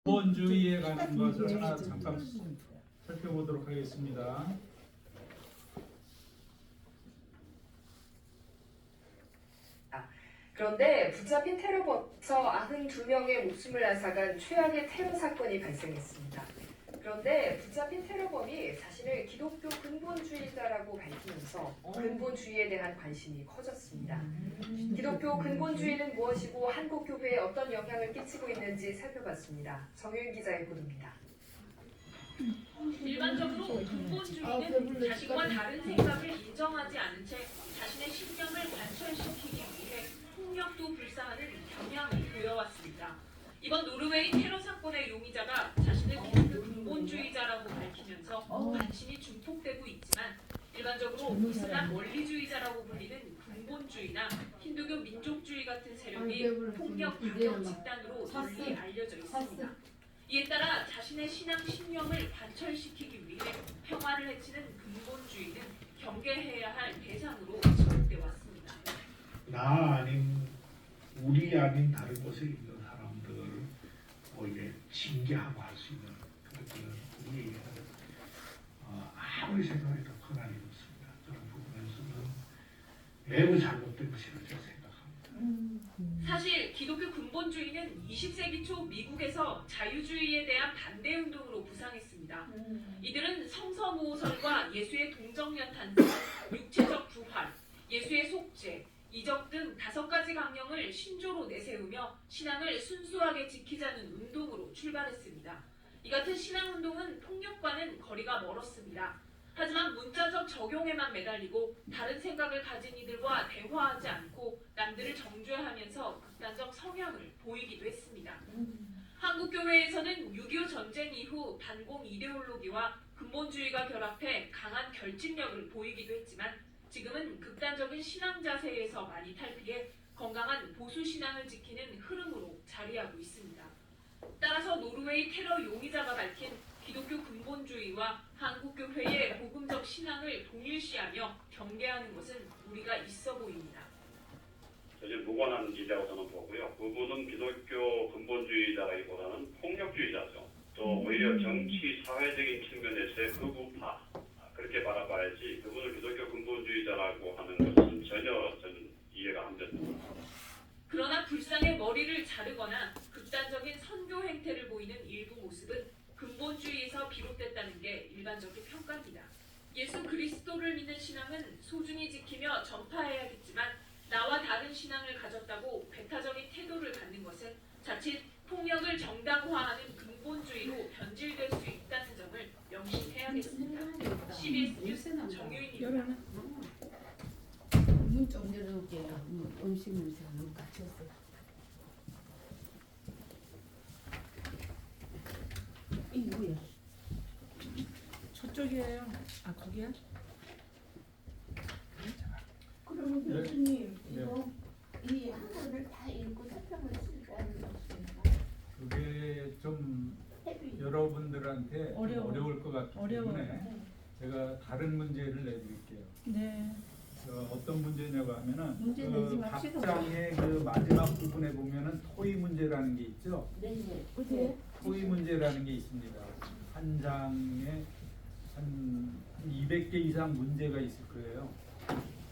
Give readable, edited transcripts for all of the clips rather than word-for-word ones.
근본주의에 관한 것을 하나 잠깐 살펴보도록 하겠습니다. 그런데 붙잡힌 테러범에서 92명의 목숨을 앗아간 최악의 테러 사건이 발생했습니다. 그런데 붙잡힌 테러범이 자신을 기독교 근본주의자라고 밝히면서 근본주의에 대한 관심이 커졌습니다. 기독교 근본주의는 무엇이고 한국교회에 어떤 영향을 끼치고 있는지 살펴봤습니다. 정윤 기자의 보도입니다. 일반적으로 근본주의는 자신과 다른 생각을 인정하지 않은 채 자신의 신념을 관철시키기 위해 폭력도 불사하는 경향이 보여왔습니다. 이번 노르웨이 테러 사건의 용의자가 자신을 기독교 근본주의자라고 밝히면서 관심이 증폭되고 있지만 일반적으로 이슬람 원리주의자라고 불리는 근본주의나 힌두교 민족주의 같은 세력이 폭력 반역 집단으로 널리 알려져 있습니다. 이에 따라 자신의 신앙 신념을 관철시키기 위해 평화를 해치는 근본주의는 경계해야 할 대상으로 지목돼 왔습니다. 나 아닌 우리 아닌 다른 곳에 있는 사람들 이게 징계하고 할 수 있는 그런 우리에게 아무리 생각해도 권한이 없습니다. 저는 부분에서는 매우 잘못된 것이라고 생각합니다. 사실 기독교 근본주의는 20세기 초 미국에서 자유주의에 대한 반대 운동으로 부상했습니다. 이들은 성서 모호설과 예수의 동정녀 탄생, 육체적 부활, 예수의 속죄, 이적 등 5가지 강령을 신조로 내세우며 신앙을 순수하게 지키자는 운동으로 출발했습니다. 이 같은 신앙운동은 폭력과는 거리가 멀었습니다. 하지만 문자적 적용에만 매달리고 다른 생각을 가진 이들과 대화하지 않고 남들을 정죄하면서 극단적 성향을 보이기도 했습니다. 한국교회에서는 6.25 전쟁 이후 반공 이데올로기와 근본주의가 결합해 강한 결집력을 보이기도 했지만 지금은 극단적인 신앙 자세에서 많이 탈피해 건강한 보수 신앙을 지키는 흐름으로 자리하고 있습니다. 따라서 노르웨이 테러 용의자가 밝힌 기독교 근본주의와 한국교회의 복음적 신앙을 동일시하며 경계하는 것은 우리가 있어 보입니다. 전혀 무관한 일이라고 저는 보고요. 그분은 기독교 근본주의자라기보다는 폭력주의자죠. 또 오히려 정치, 사회적인 측면에서의 극우파 그렇게 바라봐야지 그분을 기독교 근본주의자라고 하는 것은 전혀 저는 이해가 안 됩니다. 그러나 불쌍의 머리를 자르거나 극단적인 선교 행태를 보이는 일부 모습은 근본주의에서 비롯됐다는 게 일반적인 평가입니다. 예수 그리스도를 믿는 신앙은 소중히 지키며 전파해야겠지만 나와 다른 신앙을 가졌다고 배타적인 태도를 갖는 것은 자칫 폭력을 정당화하는 근본주의로 변질될 수 있다는 점을 명심해야겠습니다. CBS 뉴스 정유인입니다. 문 좀 열어볼게요. 음식 냄새가 너무 갇혔어. 이 뭐야? 저쪽이에요. 아 거기야? 그러면 네. 교수님 네. 이거 이 한글을 다 읽고 설명을 쓸까는 없습니다. 그게 좀 여러분들한테 어려워. 어려울 것 같기 때문에 어려워요. 제가 다른 문제를 내드릴게요. 네. 어떤 문제냐고 하면은 문제 내지 맙시다. 각장의 그 마지막 부분에 보면은 토의 문제라는 게 있죠. 네네. 어디에? 토의 문제라는 게 있습니다. 한 장에 한 200개 이상 문제가 있을 거예요.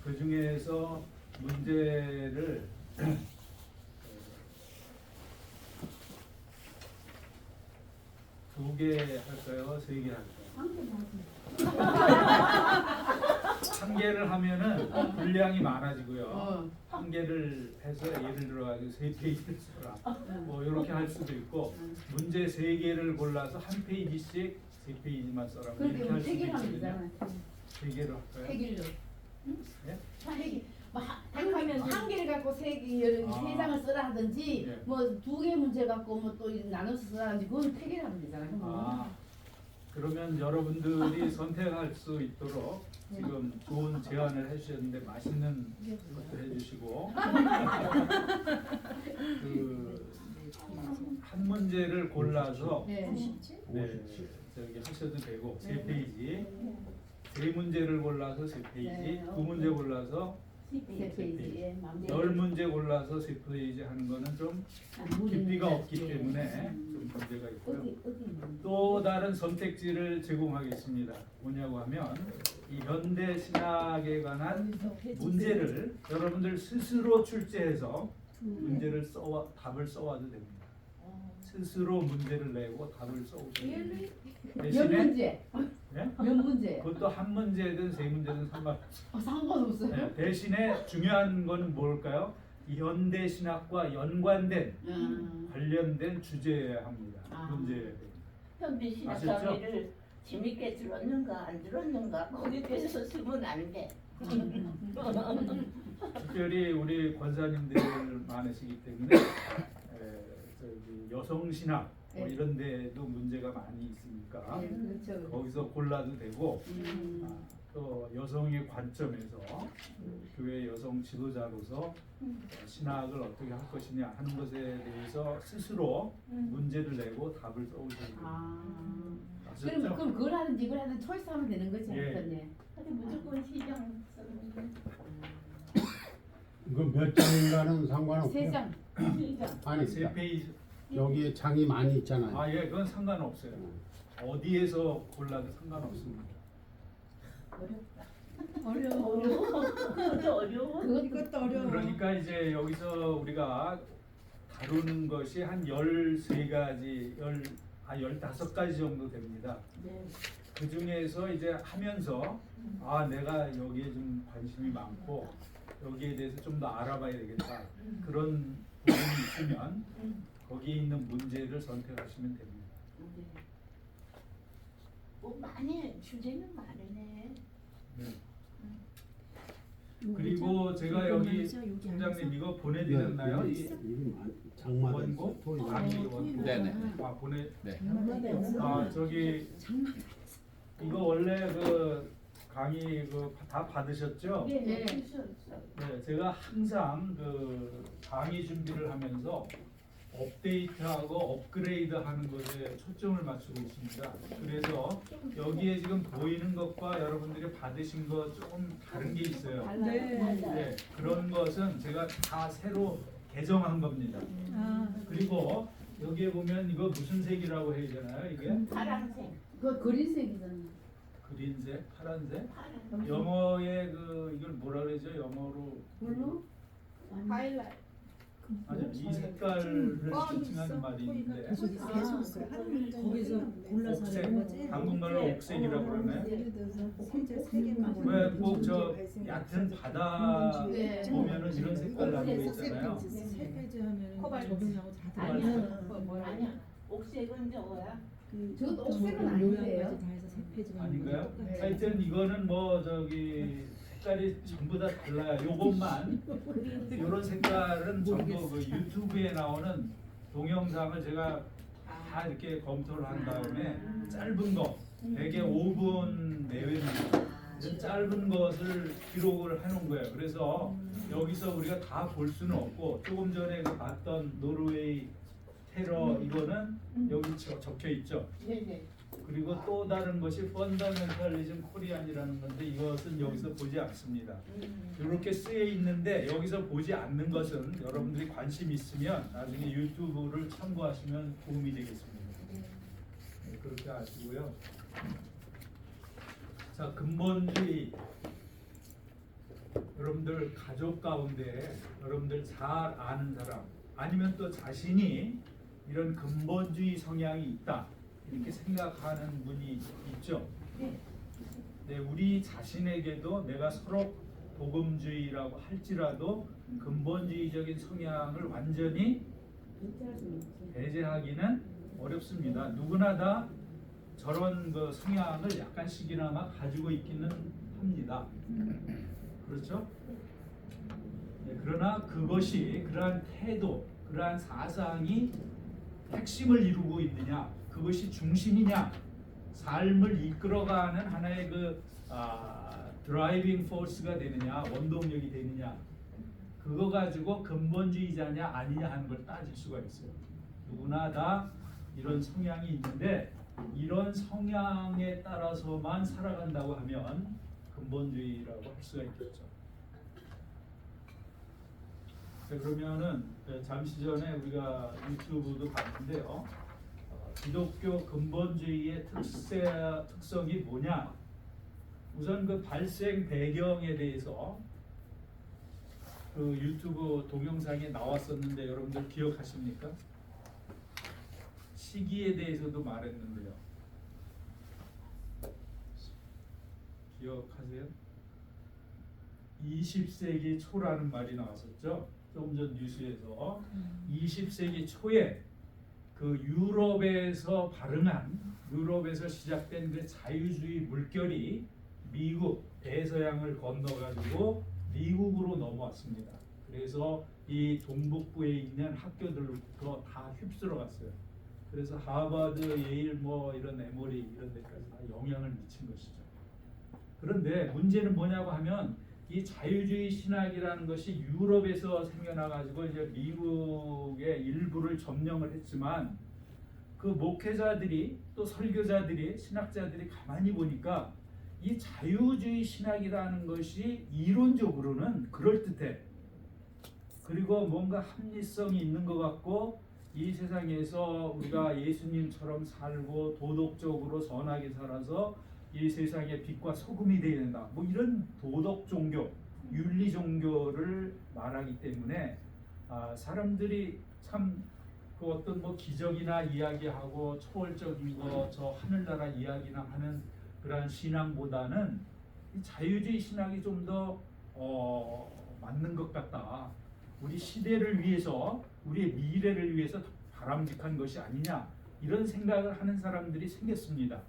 그 중에서 문제를 2개 할까요? 3개 할까요? 한 개를 하면은 분량이 많아지고요. 한 개를 해서 예를 들어가지고 3페이지를 써라. 뭐 이렇게 할 수도 있고 문제 3개를 골라서 한 페이지씩 3페이지만 써라. 뭐 이렇게 할 수도 있거든요. 3개로 할까요? 세길로. 네? 세길. 하면 한 개를 갖고 세 장을 쓰라 하든지 네. 뭐 2개 문제 갖고 뭐 또 나눠서 쓰라 하든지 그건 폐기하면 되잖아요. 아, 그러면 여러분들이 선택할 수 있도록 지금 좋은 제안을 해주셨는데 맛있는 것도 해주시고 그 한 문제를 골라서 네. 저기 하셔도 되고 3페이지 3문제를 골라서 3페이지 네. 2문제 골라서 세 페이지에 10문제 골라서 3페이지 하는 거는 좀 깊이가 없기 때문에 좀 문제가 있고 또 다른 선택지를 제공하겠습니다. 뭐냐고 하면 이 현대 신학에 관한 문제를 여러분들 스스로 출제해서 문제를 답을 써와도 됩니다. 스스로 문제를 내고 답을 써오셔도 됩니다. 몇 대신에 문제? 예? 몇 문제? 그것도 한 문제든 세 문제든 상관없어요. 상관없어요. 네, 대신에 중요한 건 뭘까요? 이 현대 신학과 연관된 관련된 주제여야 합니다. 문제여야 돼요. 현대신학 아셨죠? 강의를 재밌게 들었는가 안 들었는가 거기에 대해서 쓰면 안 돼. 특별히 우리 권사님들 많으시기 때문에 저기 여성 신학 뭐 네. 이런 데도 문제가 많이 있으니까 그렇죠. 거기서 골라도 되고 또 여성의 관점에서 교회 여성 지도자로서 신학을 어떻게 할 것이냐 하는 것에 대해서 스스로 문제를 내고 답을 써오셔야 됩니다. 아셨죠? 그럼 그걸 하든지 이걸 하든지 초이스하면 되는 거지. 예. 어떠네. 근데 무조건 시정 쓰는 이거 몇 장인가는 상관없고 세 장. 시정. 아니 세 페이지. 여기에 장이 많이 있잖아요. 아, 예, 그건 상관없어요. 어디에서 골라도 상관없습니다. 어려워. 그것도 어려워. 그것도 어려워. 그러니까 이제 여기서 우리가 다루는 것이 한 13가지, 15가지 정도 됩니다. 네. 그 중에서 이제 하면서 내가 여기에 좀 관심이 많고 여기에 대해서 좀 더 알아봐야 되겠다. 그런 부분이 있으면 거기에 있는 문제를 선택하시면 됩니다. 뭐 많이 주제는 많으네. 네. 그리고 제가 여기 총장님 이거 보내드렸나요? 이 장마다 원고? 강의 원고. 네네. 보내. 네. 저기 이거 원래 그 강의 다 받으셨죠? 네. 네, 제가 항상 그 강의 준비를 하면서 업데이트하고 업그레이드하는 것에 초점을 맞추고 있습니다. 그래서 여기에 지금 보이는 것과 여러분들이 받으신 것 조금 다른 게 있어요. 네, 그런 것은 제가 다 새로 개정한 겁니다. 그리고 여기에 보면 이거 무슨 색이라고 해야 되나요? 이게 파란색. 그거 그린색이잖아. 그린색, 파란색. 파란. 영어의 이걸 뭐라 그러죠? 영어로 블루? 하이라이트. 아니 이 색깔을 지칭하는 말이 있는데 거기서 골라서 하는 거지. 옥색, 한국말로 옥색이라고 그러나요? 예를 들어서 혼자 세 개만 왜 꼭 저 얕은 바다 네. 보면은 이런 색깔 나는 거 있잖아요. 세 페이지 하면 코발트. 적응하고 다 아니야. 들어가요. 아니야. 옥색은 저거야. 저것도 옥색은 아닌데요. 요양까지 다 해서 세 페이지가 아닌가요? 똑같아. 하여튼 이거는 뭐 저기 색깔이 전부 다 달라요. 요것만 이런 색깔은 전부 그 유튜브에 나오는 동영상을 제가 다 이렇게 검토를 한 다음에 짧은 거 대개 5분 내외입니다. 짧은 것을 기록을 해놓은 거예요. 그래서 여기서 우리가 다 볼 수는 없고 조금 전에 그 봤던 노르웨이 테러 이거는 여기 적혀 있죠. 네네. 그리고 또 다른 것이 펀더멘탈리즘 코리안이라는 건데 이것은 여기서 보지 않습니다. 이렇게 쓰여 있는데 여기서 보지 않는 것은 여러분들이 관심 있으면 나중에 유튜브를 참고하시면 도움이 되겠습니다. 네, 그렇게 아시고요. 자, 근본주의. 여러분들 가족 가운데 여러분들 잘 아는 사람 아니면 또 자신이 이런 근본주의 성향이 있다 이렇게 생각하는 분이 있죠. 네, 우리 자신에게도 내가 서로 복음주의라고 할지라도 근본주의적인 성향을 완전히 배제하기는 어렵습니다. 누구나 다 저런 그 성향을 약간씩이나마 가지고 있기는 합니다. 그렇죠? 네, 그러나 그것이 그러한 태도, 그러한 사상이 핵심을 이루고 있느냐, 그것이 중심이냐, 삶을 이끌어가는 하나의 드라이빙 포스가 되느냐, 원동력이 되느냐, 그거 가지고 근본주의자냐 아니냐 하는 걸 따질 수가 있어요. 누구나 다 이런 성향이 있는데 이런 성향에 따라서만 살아간다고 하면 근본주의라고 할 수가 있겠죠. 네, 그러면은 잠시 전에 우리가 유튜브도 봤는데요. 기독교 근본주의의 특성이 뭐냐? 우선 그 발생 배경에 대해서 그 유튜브 동영상에 나왔었는데 여러분들 기억하십니까? 시기에 대해서도 말했는데요. 기억하세요? 20세기 초라는 말이 나왔었죠. 조금 전 뉴스에서 20세기 초에 그 유럽에서 시작된 그 자유주의 물결이 미국 대서양을 건너가지고 미국으로 넘어왔습니다. 그래서 이 동북부에 있는 학교들로부터 다 휩쓸어 갔어요. 그래서 하버드, 예일 뭐 이런 에모리 이런 데까지 다 영향을 미친 것이죠. 그런데 문제는 뭐냐고 하면 이 자유주의 신학이라는 것이 유럽에서 생겨나가지고 이제 미국의 일부를 점령을 했지만 그 목회자들이 또 설교자들이 신학자들이 가만히 보니까 이 자유주의 신학이라는 것이 이론적으로는 그럴듯해. 그리고 뭔가 합리성이 있는 것 같고 이 세상에서 우리가 예수님처럼 살고 도덕적으로 선하게 살아서 이 세상의 빛과 소금이 되어야 된다. 뭐 이런 도덕 종교, 윤리 종교를 말하기 때문에 사람들이 참 그 어떤 뭐 기적이나 이야기하고 초월적인 거, 저 하늘나라 이야기나 하는 그러한 신앙보다는 이 자유주의 신학이 좀 더 맞는 것 같다. 우리 시대를 위해서, 우리의 미래를 위해서 바람직한 것이 아니냐 이런 생각을 하는 사람들이 생겼습니다.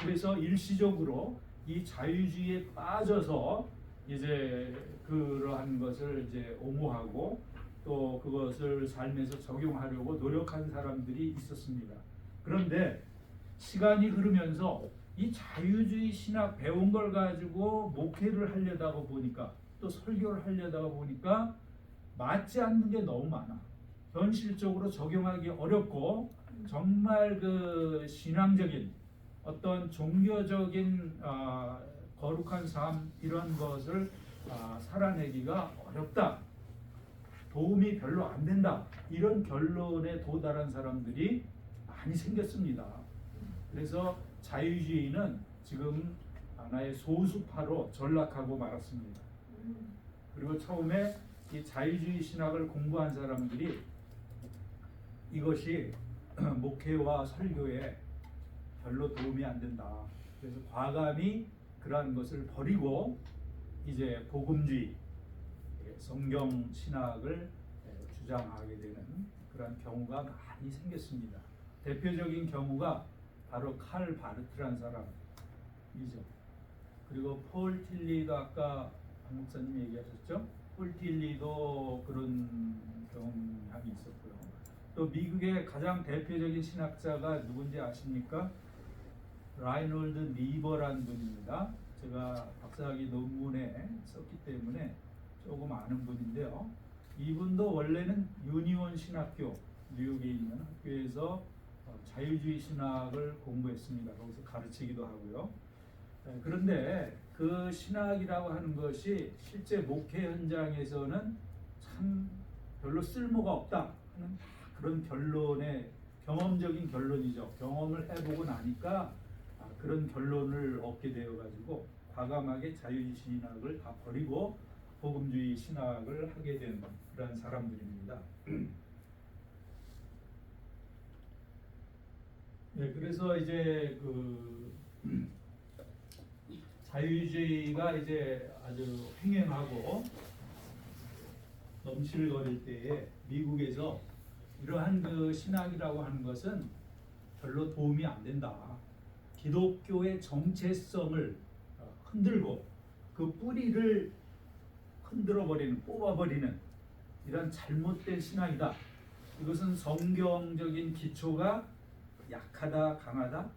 그래서 일시적으로 이 자유주의에 빠져서 이제 그러한 것을 이제 옹호하고 또 그것을 삶에서 적용하려고 노력한 사람들이 있었습니다. 그런데 시간이 흐르면서 이 자유주의 신학 배운 걸 가지고 목회를 하려다가 보니까 또 설교를 하려다가 보니까 맞지 않는 게 너무 많아. 현실적으로 적용하기 어렵고 정말 그 신앙적인 어떤 종교적인 거룩한 삶 이런 것을 살아내기가 어렵다. 도움이 별로 안 된다. 이런 결론에 도달한 사람들이 많이 생겼습니다. 그래서 자유주의는 지금 하나의 소수파로 전락하고 말았습니다. 그리고 처음에 이 자유주의 신학을 공부한 사람들이 이것이 목회와 설교에 별로 도움이 안 된다. 그래서 과감히 그러한 것을 버리고 이제 복음주의, 성경 신학을 주장하게 되는 그런 경우가 많이 생겼습니다. 대표적인 경우가 바로 칼 바르트라는 사람이죠. 그리고 폴 틸리도 아까 박 목사님 얘기하셨죠? 폴 틸리도 그런 경험이 있었고요. 또 미국의 가장 대표적인 신학자가 누군지 아십니까? 라이놀드 니버라는 분입니다. 제가 박사학위 논문에 썼기 때문에 조금 아는 분인데요. 이분도 원래는 유니온 신학교, 뉴욕에 있는 학교에서 자유주의 신학을 공부했습니다. 거기서 가르치기도 하고요. 그런데 그 신학이라고 하는 것이 실제 목회 현장에서는 참 별로 쓸모가 없다 하는 그런 결론의 경험적인 결론이죠. 경험을 해보고 나니까 그런 결론을 얻게 되어가지고 과감하게 자유주의 신학을 다 버리고 복음주의 신학을 하게 된 그런 사람들입니다. 네, 그래서 이제 그 자유주의가 이제 아주 횡행하고 넘실거릴 때에 미국에서 이러한 그 신학이라고 하는 것은 별로 도움이 안 된다. 기독교의 정체성을 흔들고 그 뿌리를 흔들어버리는, 뽑아버리는 이런 잘못된 신학이다. 이것은 성경적인 기초가 약하다, 강하다?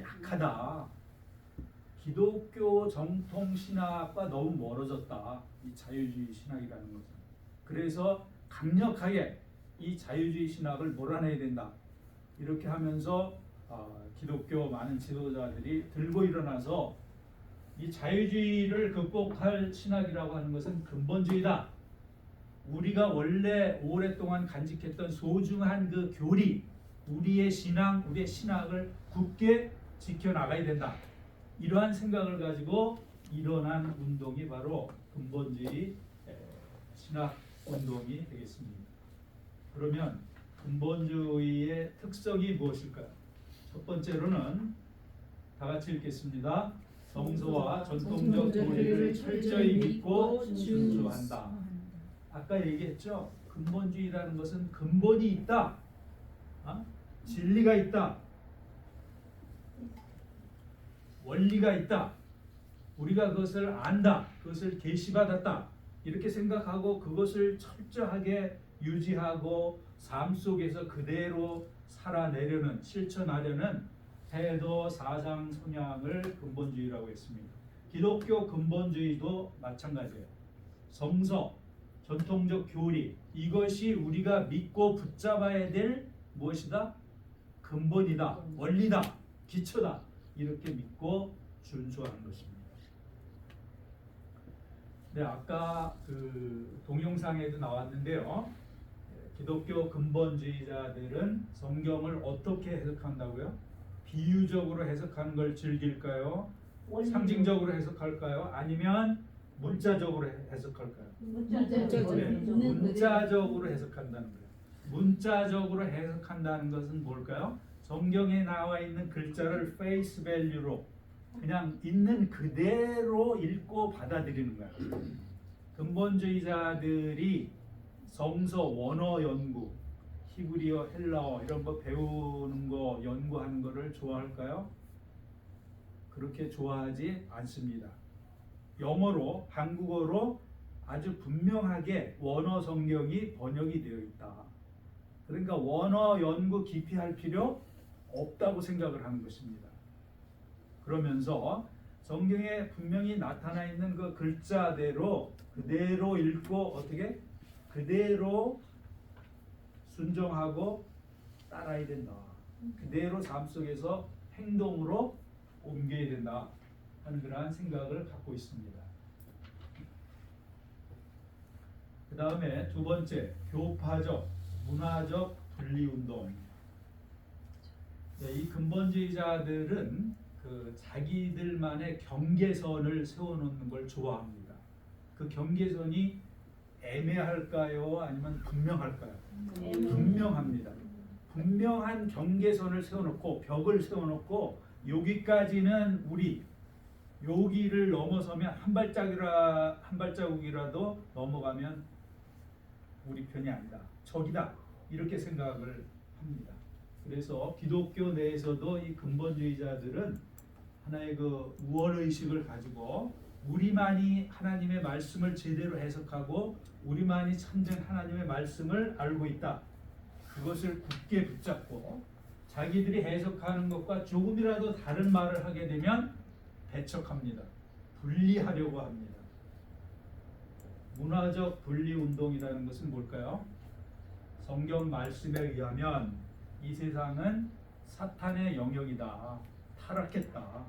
약하다. 기독교 정통 신학과 너무 멀어졌다. 이 자유주의 신학이라는 것은. 그래서 강력하게 이 자유주의 신학을 몰아내야 된다. 이렇게 하면서 기독교 많은 지도자들이 들고 일어나서 이 자유주의를 극복할 신학이라고 하는 것은 근본주의다. 우리가 원래 오랫동안 간직했던 소중한 그 교리, 우리의 신앙, 우리의 신학을 굳게 지켜나가야 된다. 이러한 생각을 가지고 일어난 운동이 바로 근본주의 신학 운동이 되겠습니다. 그러면 근본주의의 특성이 무엇일까요? 첫 번째로는 다 같이 읽겠습니다. 성서와 전통적 도리를 철저히 믿고 준수한다. 아까 얘기했죠. 근본주의라는 것은 근본이 있다. 진리가 있다. 원리가 있다. 우리가 그것을 안다. 그것을 계시받았다. 이렇게 생각하고 그것을 철저하게 유지하고 삶 속에서 그대로 살아내려는, 실천하려는 태도, 사상, 성향을 근본주의라고 했습니다. 기독교 근본주의도 마찬가지예요. 성서, 전통적 교리, 이것이 우리가 믿고 붙잡아야 될 무엇이다? 근본이다, 원리다, 기초다. 이렇게 믿고 준수하는 것입니다. 네, 아까 그 동영상에도 나왔는데요. 기독교 근본주의자들은 성경을 어떻게 해석한다고요? 비유적으로 해석하는 걸 즐길까요? 상징적으로 해석할까요? 아니면 문자적으로 해석할까요? 문자적으로 해석한다는 거예요. 문자적으로 해석한다는 것은 뭘까요? 성경에 나와 있는 글자를 페이스 밸류로 그냥 있는 그대로 읽고 받아들이는 거예요. 근본주의자들이 성서 원어 연구, 히브리어, 헬라어 이런 거 배우는 거, 연구하는 거를 좋아할까요? 그렇게 좋아하지 않습니다. 영어로, 한국어로 아주 분명하게 원어 성경이 번역이 되어 있다. 그러니까 원어 연구 깊이 할 필요 없다고 생각을 하는 것입니다. 그러면서 성경에 분명히 나타나 있는 그 글자대로 그대로 읽고 어떻게? 그대로 순종하고 따라야 된다. 그대로 삶 속에서 행동으로 옮겨야 된다 하는 그러한 생각을 갖고 있습니다. 그 다음에 두 번째, 교파적, 문화적 분리운동입니다. 네, 이 근본주의자들은 그 자기들만의 경계선을 세워놓는 걸 좋아합니다. 그 경계선이 애매할까요? 아니면 분명할까요? 분명합니다. 분명한 경계선을 세워놓고 벽을 세워놓고 여기까지는 우리, 여기를 넘어서면 한 발자국이라도 넘어가면 우리 편이 아니다. 적이다. 이렇게 생각을 합니다. 그래서 기독교 내에서도 이 근본주의자들은 하나의 그 우월의식을 가지고 우리만이 하나님의 말씀을 제대로 해석하고 우리만이 참된 하나님의 말씀을 알고 있다. 그것을 굳게 붙잡고 자기들이 해석하는 것과 조금이라도 다른 말을 하게 되면 배척합니다. 분리하려고 합니다. 문화적 분리운동이라는 것은 뭘까요? 성경 말씀에 의하면 이 세상은 사탄의 영역이다. 타락했다.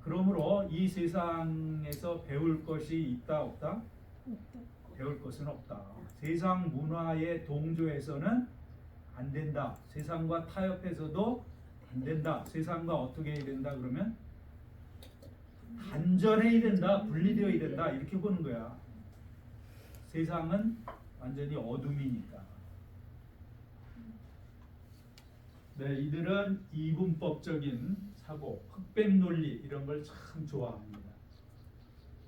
그러므로 이 세상에서 배울 것이 있다 없다? 배울 것은 없다. 세상 문화에 동조해서는 안 된다. 세상과 타협해서도 안 된다. 세상과 어떻게 해야 된다 그러면 단절해야 된다. 분리되어야 된다. 이렇게 보는 거야. 세상은 완전히 어둠이니까. 네, 이들은 이분법적인 사고, 흑백 논리 이런 걸 참 좋아합니다.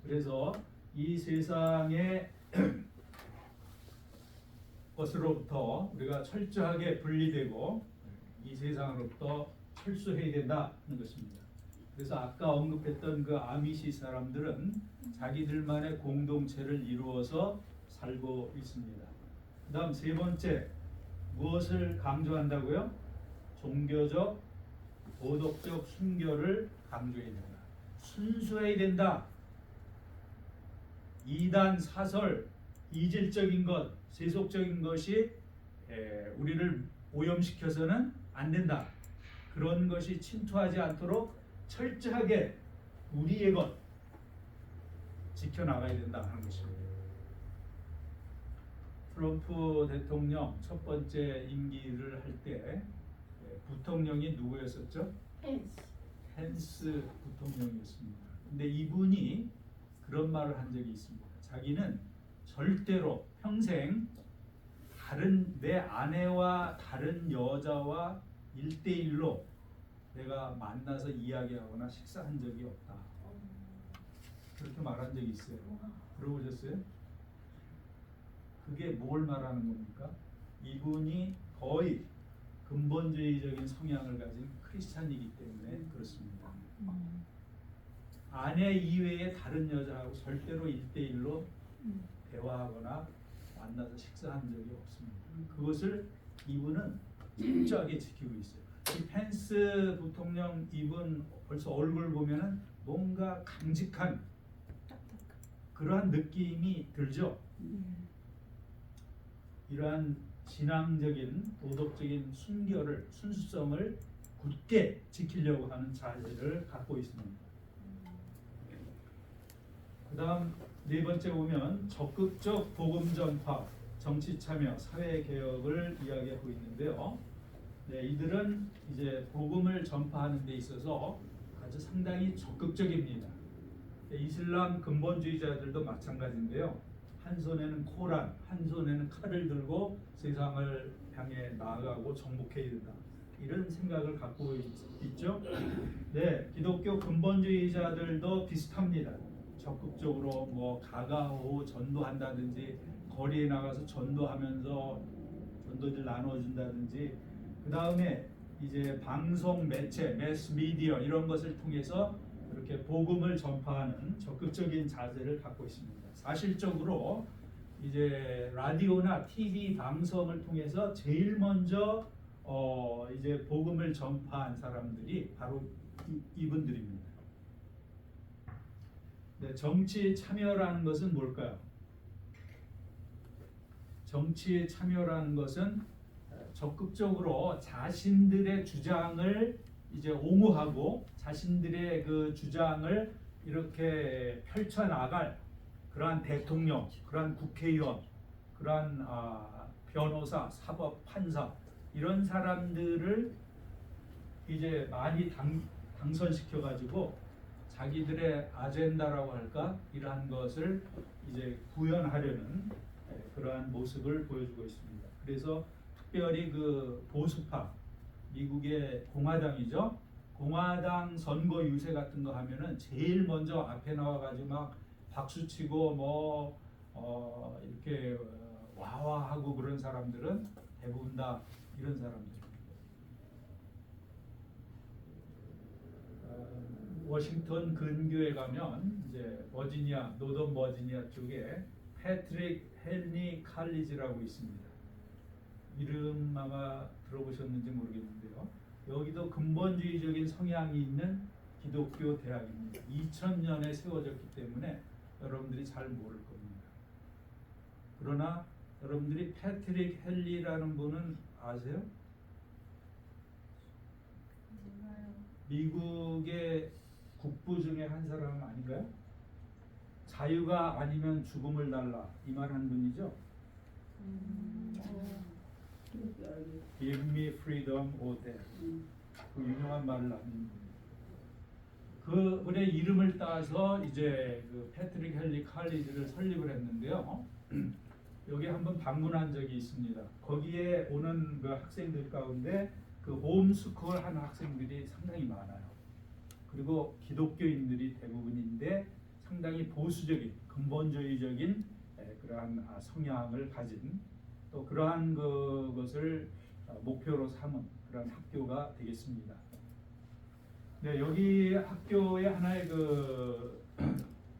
그래서 이 세상의 것으로부터 우리가 철저하게 분리되고 이 세상으로부터 철수해야 된다는 것입니다. 그래서 아까 언급했던 그 아미시 사람들은 자기들만의 공동체를 이루어서 살고 있습니다. 그 다음 세 번째, 무엇을 강조한다고요? 종교적, 도덕적 순결을 강조해야 된다. 순수해야 된다. 이단, 사설, 이질적인 것, 세속적인 것이 우리를 오염시켜서는 안 된다. 그런 것이 침투하지 않도록 철저하게 우리의 것 지켜나가야 된다 하는 것입니다. 트럼프 대통령 첫 번째 임기를 할 때 부통령이 누구였었죠? 펜스 부통령이었습니다. 근데 이분이 그런 말을 한 적이 있습니다. 자기는 절대로 평생 내 아내와 다른 여자와 1대1로 내가 만나서 이야기하거나 식사한 적이 없다. 그렇게 말한 적이 있어요. 들어보셨어요? 그게 뭘 말하는 겁니까? 이분이 거의 근본주의적인 성향을 가진 크리스찬이기 때문에 그렇습니다. 아내 이외에 다른 여자하고 절대로 1대1로 대화하거나 만나서 식사한 적이 없습니다. 그것을 이분은 철저하게 지키고 있어요. 이 펜스 부통령 이분 벌써 얼굴 보면은 뭔가 강직한 그러한 느낌이 들죠. 이러한 진앙적인 도덕적인 순수성을 굳게 지키려고 하는 자세를 갖고 있습니다. 그 다음 네 번째 보면 적극적 복음 전파, 정치 참여, 사회 개혁을 이야기하고 있는데요. 네, 이들은 이제 복음을 전파하는 데 있어서 아주 상당히 적극적입니다. 이슬람 근본주의자들도 마찬가지인데요. 한 손에는 코란, 한 손에는 칼을 들고 세상을 향해 나아가고 정복해야 된다. 이런 생각을 갖고 있죠. 네, 기독교 근본주의자들도 비슷합니다. 적극적으로 뭐 가가호 전도한다든지 거리에 나가서 전도하면서 전도지를 나눠준다든지 그 다음에 이제 방송 매체, 매스 미디어 이런 것을 통해서 이렇게 복음을 전파하는 적극적인 자세를 갖고 있습니다. 사실적으로 이제 라디오나 TV 방송을 통해서 제일 먼저 이제 복음을 전파한 사람들이 바로 이분들입니다. 네, 정치에 참여라는 것은 뭘까요? 정치에 참여라는 것은 적극적으로 자신들의 주장을 이제 옹호하고 자신들의 그 주장을 이렇게 펼쳐나갈 그러한 대통령, 그러한 국회의원, 그러한 변호사, 사법, 판사 이런 사람들을 이제 많이 당선시켜 가지고 자기들의 아젠다라고 할까 이러한 것을 이제 구현하려는 그러한 모습을 보여주고 있습니다. 그래서 특별히 그 보수파 미국의 공화당이죠. 공화당 선거 유세 같은 거 하면은 제일 먼저 앞에 나와가지고 막 박수치고 뭐 이렇게 와와하고 그런 사람들은 대부분 다 이런 사람들입니다. 워싱턴 근교에 가면 이제 버지니아, 노던 버지니아 쪽에 패트릭 헨리 칼리지라고 있습니다. 이름 아마 들어보셨는지 모르겠는데요. 여기도 근본주의적인 성향이 있는 기독교 대학입니다. 2000년에 세워졌기 때문에 여러분들이 잘 모를 겁니다. 그러나 여러분들이 패트릭 헨리라는 분은 아세요? 미국의 국부 중에 한 사람 아닌가요? 자유가 아니면 죽음을 달라 이 말하는 분이죠. Give me freedom or death. 그 유명한 말을 남긴 분입니다. 그분의 이름을 따서 이제 그 패트릭 헨리 칼리지를 설립을 했는데요. 여기 한번 방문한 적이 있습니다. 거기에 오는 그 학생들 가운데 그 홈스쿨 한 학생들이 상당히 많아요. 그리고 기독교인들이 대부분인데 상당히 보수적인 근본주의적인 그러한 성향을 가진 또 그러한 것을 목표로 삼은 그런 학교가 되겠습니다. 네, 여기 학교의 하나의 그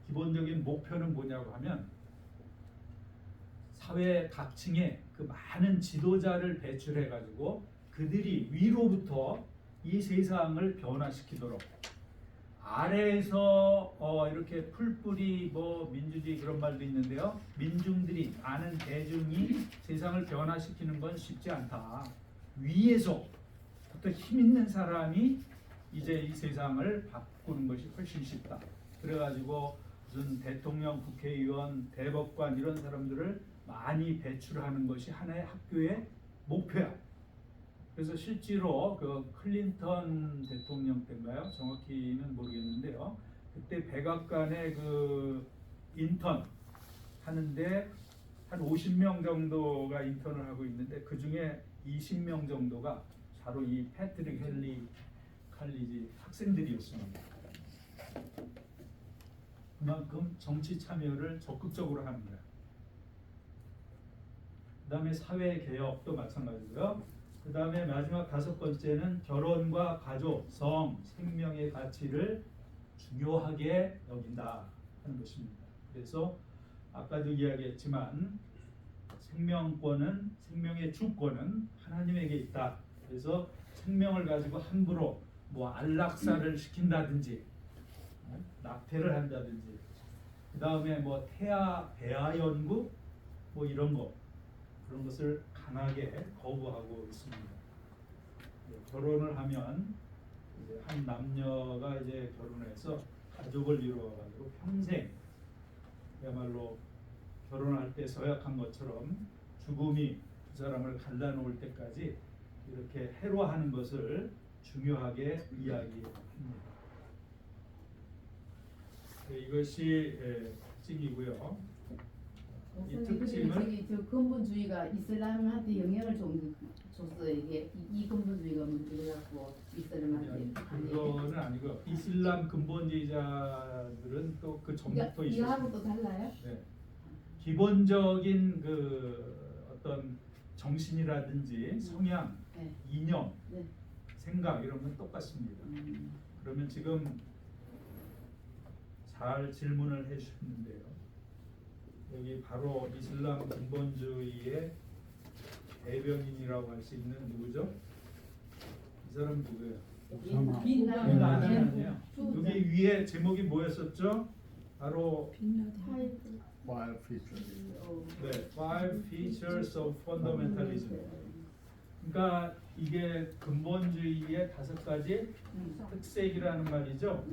기본적인 목표는 뭐냐고 하면 사회 각층에 그 많은 지도자를 배출해 가지고 그들이 위로부터 이 세상을 변화시키도록 아래에서 이렇게 풀뿌리 뭐 민주주의 그런 말도 있는데요. 민중들이 많은 대중이 세상을 변화시키는 건 쉽지 않다. 위에서부터 힘 있는 사람이 이제 이 세상을 바꾸는 것이 훨씬 쉽다. 그래가지고 무슨 대통령, 국회의원, 대법관 이런 사람들을 많이 배출하는 것이 하나의 학교의 목표야. 그래서 실제로 그 클린턴 대통령 때인가요? 정확히는 모르겠는데요. 그때 백악관의 그 인턴 하는데 한 50명 정도가 인턴을 하고 있는데 그 중에 20명 정도가 바로 이 패트릭 헨리 칼리지 학생들이었습니다. 그만큼 정치 참여를 적극적으로 하는 거야. 그 다음에 사회 개혁도 마찬가지고요. 그 다음에 마지막 5번째는 결혼과 가족, 성, 생명의 가치를 중요하게 여긴다 하는 것입니다. 그래서 아까도 이야기했지만 생명의 주권은 하나님에게 있다. 그래서 생명을 가지고 함부로 뭐 안락사를 시킨다든지 낙태를 한다든지 그 다음에 뭐 배아 연구 뭐 이런 그런 것을 강하게 거부하고 있습니다. 결혼을 하면 이제 한 남녀가 이제 결혼해서 가족을 이루어가지고 평생 그야말로 결혼할 때 서약한 것처럼 죽음이 그 사람을 갈라놓을 때까지 이렇게 해로하는 것을 중요하게 이야기합니다. 이것이 특징이고요. 이 특징을 저 근본주의가 이슬람한테 영향을 좀 줬어요. 이게 이 근본주의가 문제라고 이슬람한테. 그거는 아니고요. 이슬람 근본주의자들은 또 그 전부터 이거하고 있었습니다. 또 달라요? 네. 기본적인 그 어떤 정신이라든지 성향, 네. 이념, 네. 생각 이런 건 똑같습니다. 그러면 지금 잘 질문을 해주셨는데요. 여기 바로 이슬람 근본주의의 대변인이라고 할 수 있는 누구죠? 이 사람 누구예요? 오사마 빈 라덴이에요. 빈 여기 위에 제목이 뭐였었죠? 바로 빈라덴. Five features. 네, Five Features of Fundamentalism. 그러니까 이게 근본주의의 5가지 특색이라는 말이죠.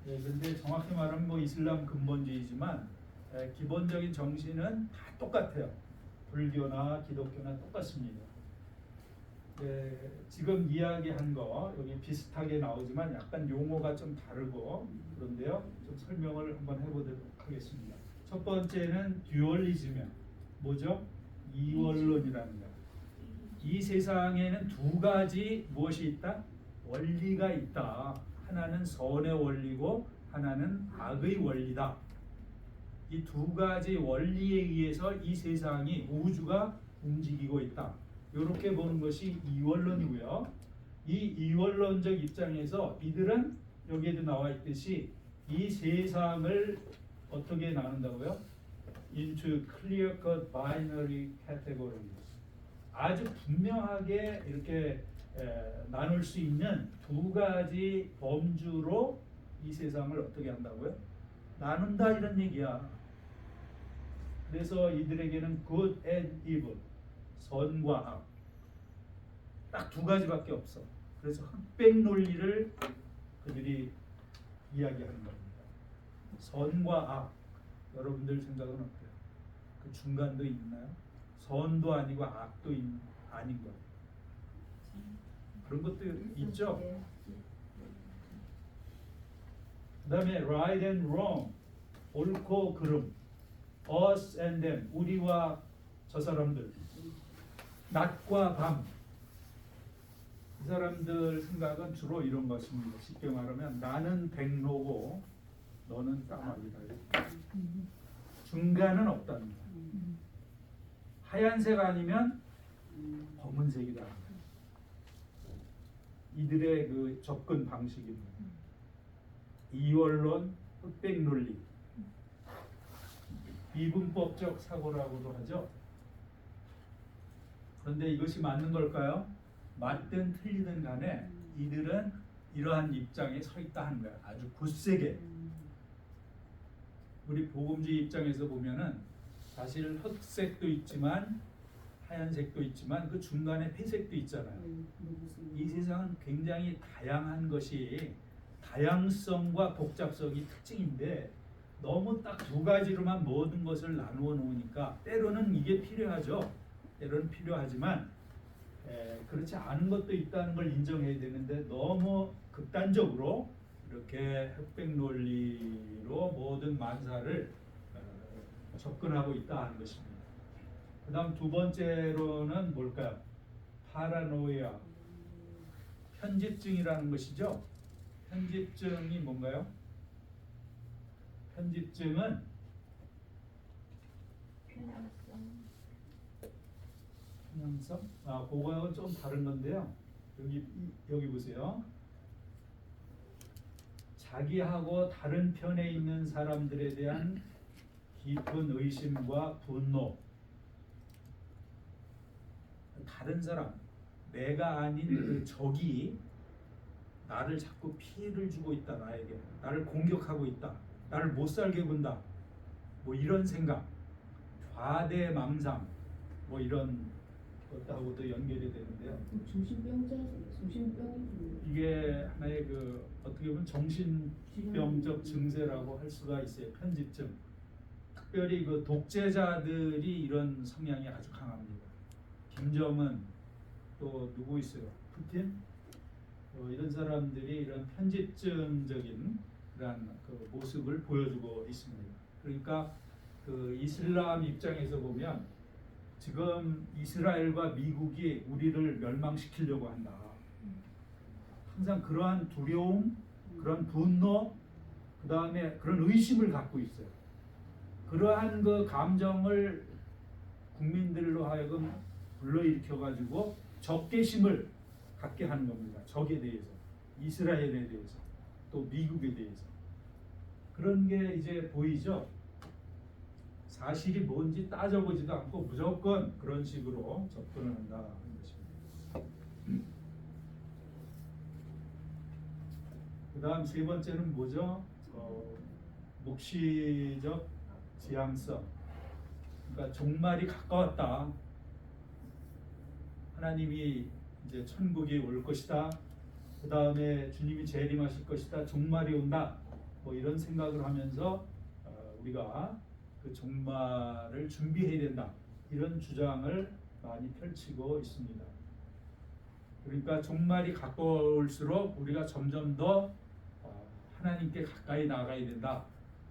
네, 근데 정확히 말하면 뭐 이슬람 근본주의지만 기본적인 정신은 다 똑같아요. 불교나 기독교나 똑같습니다. 네, 지금 이야기한 거 여기 비슷하게 나오지만 약간 용어가 좀 다르고 그런데요. 좀 설명을 한번 해보도록 하겠습니다. 첫 번째는 듀얼리즘이야. 뭐죠? 이원론이라는 거야. 이 세상에는 2가지 무엇이 있다? 원리가 있다. 하나는 선의 원리고 하나는 악의 원리다. 이 2가지 원리에 의해서 이 세상이 우주가 움직이고 있다. 이렇게 보는 것이 이원론이고요. 이 이원론적 입장에서 이들은 여기에도 나와 있듯이 이 세상을 어떻게 나눈다고요? Into clear-cut binary categories. 아주 분명하게 이렇게 나눌 수 있는 2가지 범주로 이 세상을 어떻게 한다고요? 나눈다 이런 얘기야. 그래서 이들에게는 good and evil, 선과 악, 딱 2가지밖에 없어. 그래서 흑백 논리를 그들이 이야기하는 겁니다. 선과 악, 여러분들 생각은 어때요? 그 중간도 있나요? 선도 아니고 악도 아닌 것. 그런 것도 있죠. 그 다음에 right and wrong, 옳고 그름, us and them, 우리와 저 사람들, 낮과 밤. 이 사람들 생각은 주로 이런 것입니다. 쉽게 말하면 나는 백로고 너는 까마귀다. 중간은 없답니다. 하얀색 아니면 검은색이다. 이들의 그 접근 방식입니다. 이원론, 흑백 논리, 비분법적 사고라고도 하죠. 그런데 이것이 맞는 걸까요? 맞든 틀리든 간에 이들은 이러한 입장에 서 있다 하는 거야. 아주 굳세게. 우리 복음주의 입장에서 보면은 사실 흑색도 있지만 하얀색도 있지만 그 중간에 회색도 있잖아요. 이 세상은 굉장히 다양한 것이 다양성과 복잡성이 특징인데 너무 딱 두 가지로만 모든 것을 나누어 놓으니까 때로는 이게 필요하죠. 때로는 필요하지만 그렇지 않은 것도 있다는 걸 인정해야 되는데 너무 극단적으로 이렇게 흑백 논리로 모든 만사를 접근하고 있다 하는 것입니다. 그 다음 두 번째로는 뭘까요? 파라노이아, 편집증이라는 것이죠. 편집증이 뭔가요? 편집증은 편향성? 그거하고는 좀 다른 건데요. 여기 보세요. 자기하고 다른 편에 있는 사람들에 대한 깊은 의심과 분노, 다른 사람, 내가 아닌 그 적이 나를 자꾸 피해를 주고 있다, 나에게 나를 공격하고 있다, 나를 못 살게 군다, 뭐 이런 생각, 과대망상, 뭐 이런 것하고도 연결이 되는데요. 중심병이 이게 하나의 그 어떻게 보면 정신병적 증세라고 할 수가 있어요. 편집증. 특별히 그 독재자들이 이런 성향이 아주 강합니다. 김정은, 또 누구 있어요? 푸틴? 이런 사람들이 이런 편집증적인 그런 그 모습을 보여주고 있습니다. 그러니까 그 이슬람 입장에서 보면 지금 이스라엘과 미국이 우리를 멸망시키려고 한다. 항상 그러한 두려움, 그런 분노, 그 다음에 그런 의심을 갖고 있어요. 그러한 그 감정을 국민들로 하여금 불러일으켜가지고 적개심을 갖게 하는 겁니다. 적에 대해서, 이스라엘에 대해서, 또 미국에 대해서. 그런 게 이제 보이죠. 사실이 뭔지 따져보지도 않고 무조건 그런 식으로 접근을 한다는 것입니다. 그 다음 세 번째는 뭐죠? 묵시적 지향성. 그러니까 종말이 가까웠다. 하나님이 이제 천국이 올 것이다. 그 다음에 주님이 재림하실 것이다. 종말이 온다. 뭐 이런 생각을 하면서 우리가 그 종말을 준비해야 된다. 이런 주장을 많이 펼치고 있습니다. 그러니까 종말이 가까울수록 우리가 점점 더 하나님께 가까이 나가야 된다.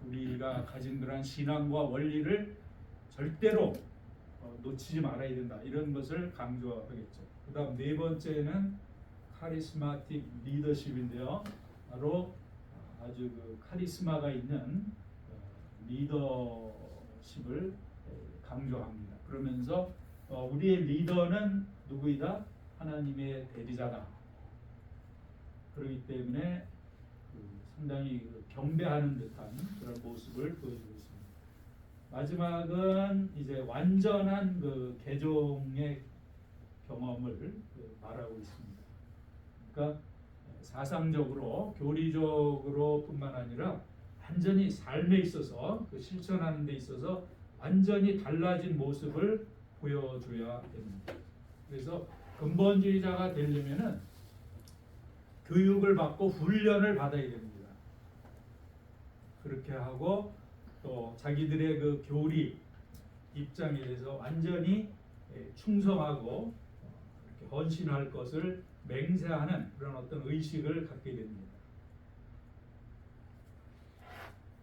우리가 가진 그러한 신앙과 원리를 절대로 놓치지 말아야 된다. 이런 것을 강조하겠죠. 그 다음 네 번째는 카리스마틱 리더십인데요. 바로 아주 그 카리스마가 있는 리더십을 강조합니다. 그러면서 우리의 리더는 누구이다? 하나님의 대리자다. 그렇기 때문에 상당히 경배하는 듯한 그런 모습을 보여주고 있습니다. 마지막은 이제 완전한 그 개종의 경험을 말하고 있습니다. 그러니까 사상적으로, 교리적으로뿐만 아니라 완전히 삶에 있어서 그 실천하는 데 있어서 완전히 달라진 모습을 보여줘야 됩니다. 그래서 근본주의자가 되려면은 교육을 받고 훈련을 받아야 됩니다. 그렇게 하고 또 자기들의 그 교리 입장에 대해서 완전히 충성하고 이렇게 헌신할 것을 맹세하는 그런 어떤 의식을 갖게 됩니다.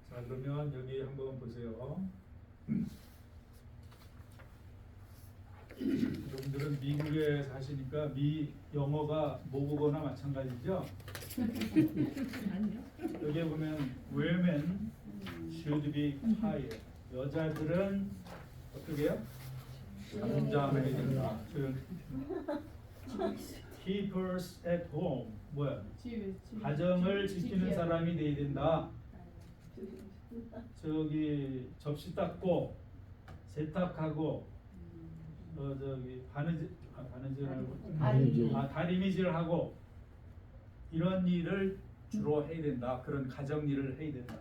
자, 그러면 여기 한번 보세요. 여러분들은 미국에 사시니까 영어가 모국어나 마찬가지죠? 아니요. 여기에 보면 women should be quiet. 여자들은 어떻게 해요? 잠잠해야 된다. keepers at home. 뭐야? 가정을 지키는 사람이 돼야 된다. 저기 접시 닦고 세탁하고 다리미질하고 이런 일을 주로 해야 된다. 그런 가정 일을 해야 된다.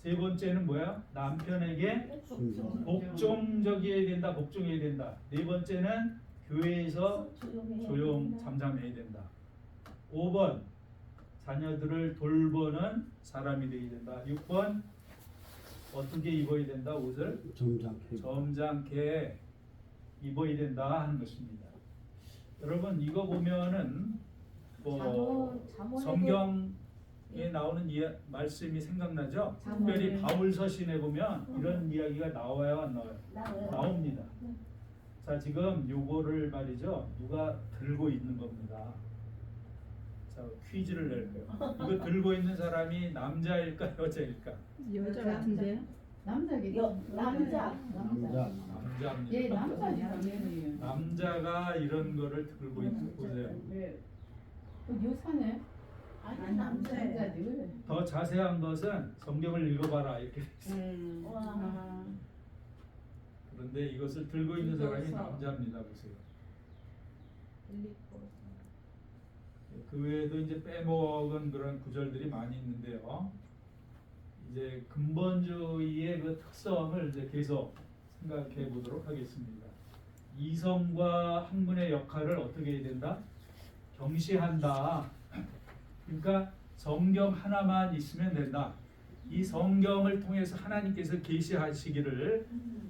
세 번째는 뭐야? 남편에게 복종적이어야 된다. 복종해야 된다. 네 번째는 교회에서 잠잠해야 된다. 5번 자녀들을 돌보는 사람이 되어야 된다. 6번 어떻게 입어야 된다? 옷을 점잖게. 점잖게 입어야 된다 하는 것입니다. 여러분 이거 보면은 뭐 성경에 나오는 말씀이 생각나죠? 특별히 바울 서신에 보면 이런 이야기가 나와요, 안 나와요? 나옵니다. 자, 지금 요거를 말이죠. 누가 들고 있는 겁니다. 자, 퀴즈를 낼 거예요. 이거 들고 있는 사람이 남자일까 여자일까? 여자 같은데요? 남자겠죠? 남자. 남자입니다. 예, 남자지 당연히. 남자가 이런 거를 들고 있는 보세요. 왜? 여사네? 아니 남자예요. 남자지 왜? 더 자세한 것은 성경을 읽어봐라 이렇게. 와. 그런데 이것을 들고 있는 사람이 남자입니다. 보세요. 그 외에도 이제 빼먹은 그런 구절들이 많이 있는데요. 이제 근본주의의 그 특성을 이제 계속 생각해 보도록 하겠습니다. 이성과 학문의 역할을 어떻게 해야 된다? 경시한다. 그러니까 성경 하나만 있으면 된다. 이 성경을 통해서 하나님께서 계시하시기를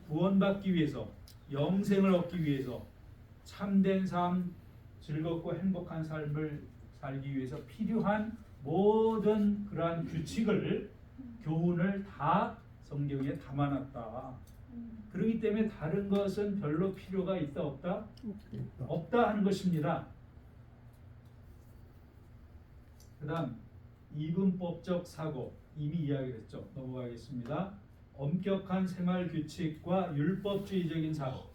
구원받기 위해서, 영생을 얻기 위해서, 참된 삶, 즐겁고 행복한 삶을 살기 위해서 필요한 모든 그러한 규칙을, 교훈을 다 성경에 담아놨다. 그렇기 때문에 다른 것은 별로 필요가 있다 없다? 없다 하는 것입니다. 그 다음 이분법적 사고, 이미 이야기했죠. 넘어가겠습니다. 엄격한 생활 규칙과 율법주의적인 사고.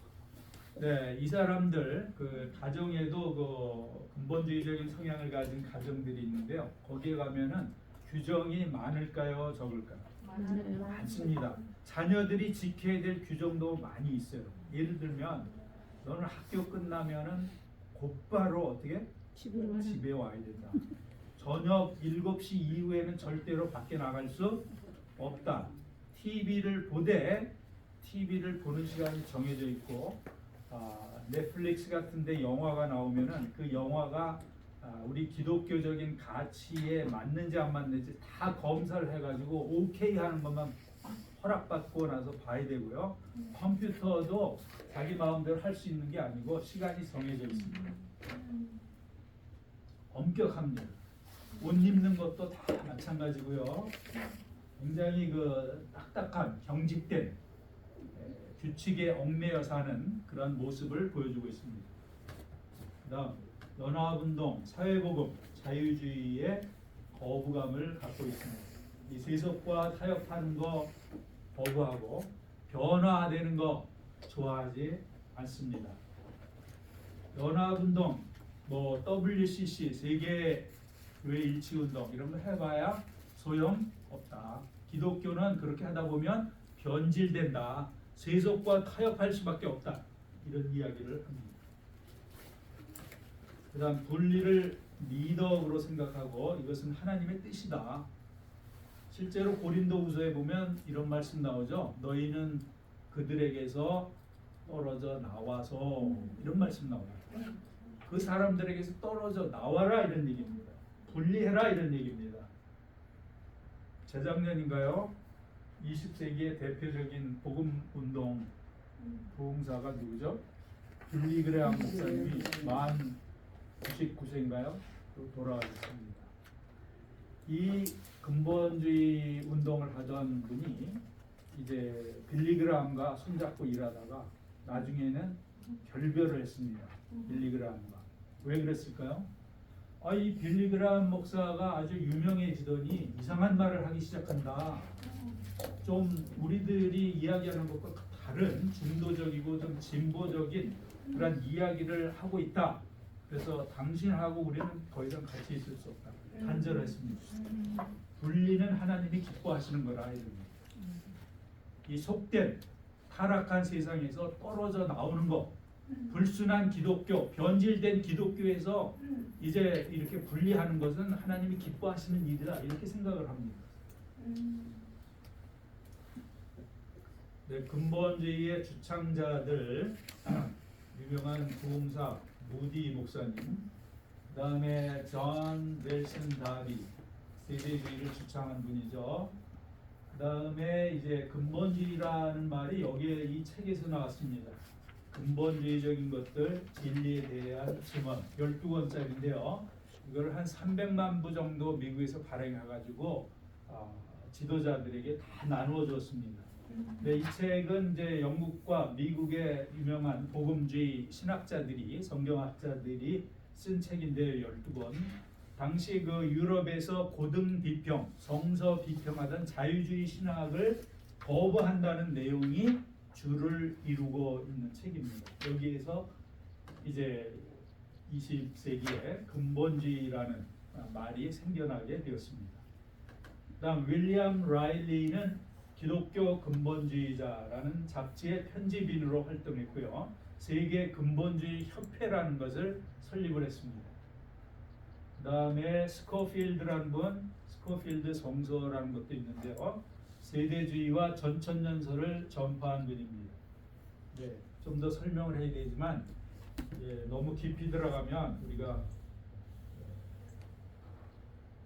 네, 이 사람들 그 가정에도 그 근본주의적인 성향을 가진 가정들이 있는데요. 거기에 가면은 규정이 많을까요, 적을까요? 많습니다. 자녀들이 지켜야 될 규정도 많이 있어요. 예를 들면 너는 학교 끝나면은 곧바로 어떻게? 집에 와야 된다. 저녁 7시 이후에는 절대로 밖에 나갈 수 없다. TV를 보는 시간이 정해져 있고, 넷플릭스 같은데 영화가 나오면은 그 영화가 우리 기독교적인 가치에 맞는지 안 맞는지 다 검사를 해가지고 오케이 하는 것만 허락받고 나서 봐야 되고요. 컴퓨터도 자기 마음대로 할 수 있는 게 아니고 시간이 정해져 있습니다. 엄격합니다. 옷 입는 것도 다 마찬가지고요. 굉장히 그 딱딱한 경직된 규칙에 얽매여 사는 그런 모습을 보여주고 있습니다. 그다음 연합운동, 사회복음, 자유주의의 거부감을 갖고 있습니다. 이 세속과 타협하는 거 거부하고 변화되는 거 좋아하지 않습니다. 연합운동, 뭐 WCC, 세계교회 일치운동 이런 거 해봐야 소용없다. 기독교는 그렇게 하다 보면 변질된다. 세속과 타협할 수밖에 없다. 이런 이야기를 합니다. 그 다음 분리를 미덕으로 생각하고 이것은 하나님의 뜻이다. 실제로 고린도후서에 보면 이런 말씀 나오죠. 너희는 그들에게서 떨어져 나와서 이런 말씀 나와요. 그 사람들에게서 떨어져 나와라 이런 얘기입니다. 분리해라 이런 얘기입니다. 재작년인가요? 20세기의 대표적인 복음운동 부흥사가 누구죠? 빌리그레암 목사님이 만 99세인가요? 돌아가셨습니다. 이 근본주의 운동을 하던 분이 이제 빌리그레암과 손잡고 일하다가 나중에는 결별을 했습니다. 빌리그레암과. 왜 그랬을까요? 이 빌리그레암 목사가 아주 유명해지더니 이상한 말을 하기 시작한다. 좀 우리들이 이야기하는 것과 다른 중도적이고 좀 진보적인 그런 이야기를 하고 있다. 그래서 당신하고 우리는 더 이상 같이 있을 수 없다. 단절했습니다. 분리는 하나님이 기뻐하시는 거라 이럽니다. 이 속된 타락한 세상에서 떨어져 나오는 것, 불순한 기독교, 변질된 기독교에서 이제 이렇게 분리하는 것은 하나님이 기뻐하시는 일이다 이렇게 생각을 합니다. 네, 근본주의의 주창자들 유명한 부흥사 무디 목사님, 그 다음에 존 넬슨 다비 세대주의를 주창한 분이죠. 그다음에 이제 근본주의라는 말이 여기에 이 책에서 나왔습니다. 근본주의적인 것들, 진리에 대한 증언 12권짜리인데요. 이걸 한 300만 부 정도 미국에서 발행해가지고 지도자들에게 다 나누어 줬습니다. 근데 이 책은 이제 영국과 미국의 유명한 복음주의 신학자들이, 성경학자들이 쓴 책인데요. 12권. 당시 그 유럽에서 고등 비평, 성서 비평하던 자유주의 신학을 거부한다는 내용이 주를 이루고 있는 책입니다. 여기에서 이제 20세기에 근본주의라는 말이 생겨나게 되었습니다. 다음 윌리엄 라일리는 기독교 근본주의자라는 잡지의 편집인으로 활동했고요. 세계 근본주의 협회라는 것을 설립을 했습니다. 그 다음에 스코필드라는 분, 스코필드 성서라는 것도 있는데요. 세대주의와 전천년설을 전파한 분입니다. 네, 좀 더 설명을 해야 되지만 너무 깊이 들어가면 우리가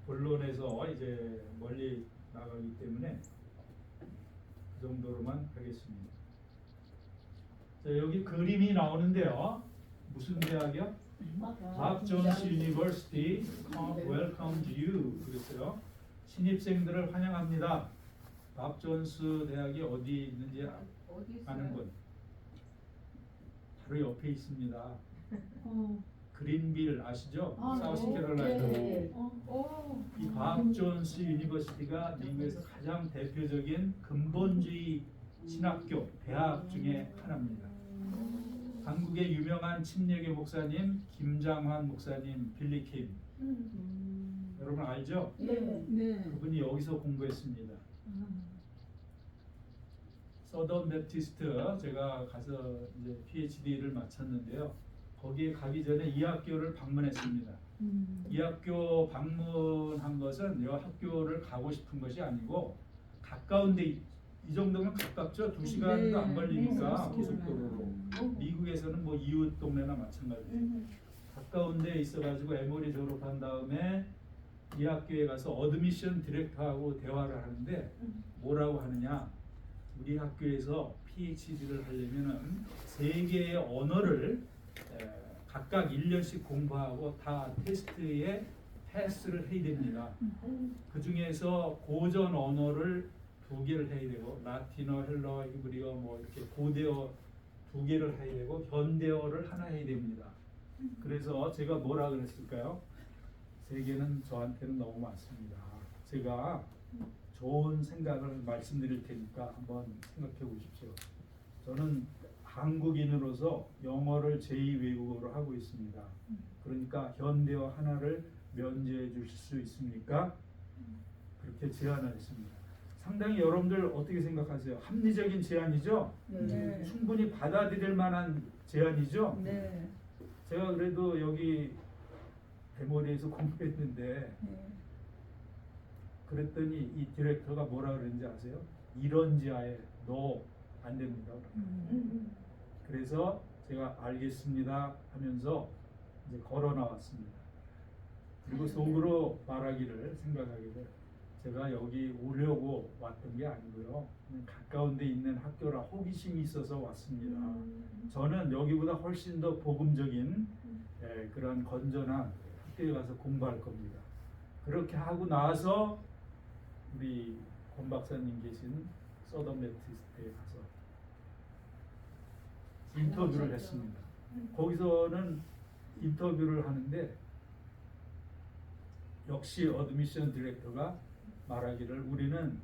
본론에서 이제 멀리 나가기 때문에 그 정도로만 하겠습니다. 자, 여기 그림이 나오는데요. 무슨 대학이요? 밥 존스 유니버시티 welcomes you 그랬어요. 신입생들을 환영합니다. 밥 존스 대학이 어디 있는지 아는 분? 바로 옆에 있습니다. 그린빌 아시죠? 사우스캐롤라이나. 네. 이 밥 존스 유니버시티가 미국에서 가장 대표적인 근본주의 신학교 대학 중에 하나입니다. 한국의 유명한 침례교 목사님 김장환 목사님 빌리킴 여러분 알죠? 네. 그분이 여기서 공부했습니다. 서던 베프티스트 제가 가서 이제 PhD를 마쳤는데요. 거기에 가기 전에 이 학교를 방문했습니다. 이 학교 방문한 것은 이 학교를 가고 싶은 것이 아니고 가까운데 이 정도면 가깝죠. 2시간도 안 걸리니까 고속도로로. 미국에서는 뭐 이웃 동네나 마찬가지죠. 가까운데 있어가지고 에모리 졸업한 다음에 이 학교에 가서 어드미션 디렉터하고 대화를 하는데 뭐라고 하느냐? 우리 학교에서 PhD를 하려면은 3개의 언어를 각각 1년씩 공부하고 다 테스트에 패스를 해야 됩니다. 그 중에서 고전 언어를 2개를 해야 되고 라틴어, 헬러, 히브리어 뭐 이렇게 고대어 2개를 해야 되고 현대어를 하나 해야 됩니다. 그래서 제가 뭐라 그랬을까요? 3개는 저한테는 너무 많습니다. 제가 좋은 생각을 말씀드릴 테니까 한번 생각해 보십시오. 저는 한국인으로서 영어를 제2 외국어로 하고 있습니다. 그러니까 현대어 하나를 면제해 주실 수 있습니까? 그렇게 제안을 했습니다. 상당히 여러분들 어떻게 생각하세요? 합리적인 제안이죠? 네. 충분히 받아들일 만한 제안이죠? 네. 제가 그래도 여기 대머리에서 공부했는데 그랬더니 이 디렉터가 뭐라 그랬는지 아세요? 이런 지하에 너 안 됩니다. 그래서 제가 알겠습니다 하면서 이제 걸어 나왔습니다. 그리고 속으로 말하기를 생각하게 돼요. 제가 여기 오려고 왔던 게 아니고요. 그냥 가까운 데 있는 학교라 호기심이 있어서 왔습니다. 저는 여기보다 훨씬 더 복음적인 그런 건전한 학교에 가서 공부할 겁니다. 그렇게 하고 나서 우리 권 박사님 계신 서던 베프티스트에 가서 인터뷰를 했습니다. 거기서는 인터뷰를 하는데 역시 어드미션 디렉터가 말하기를 우리는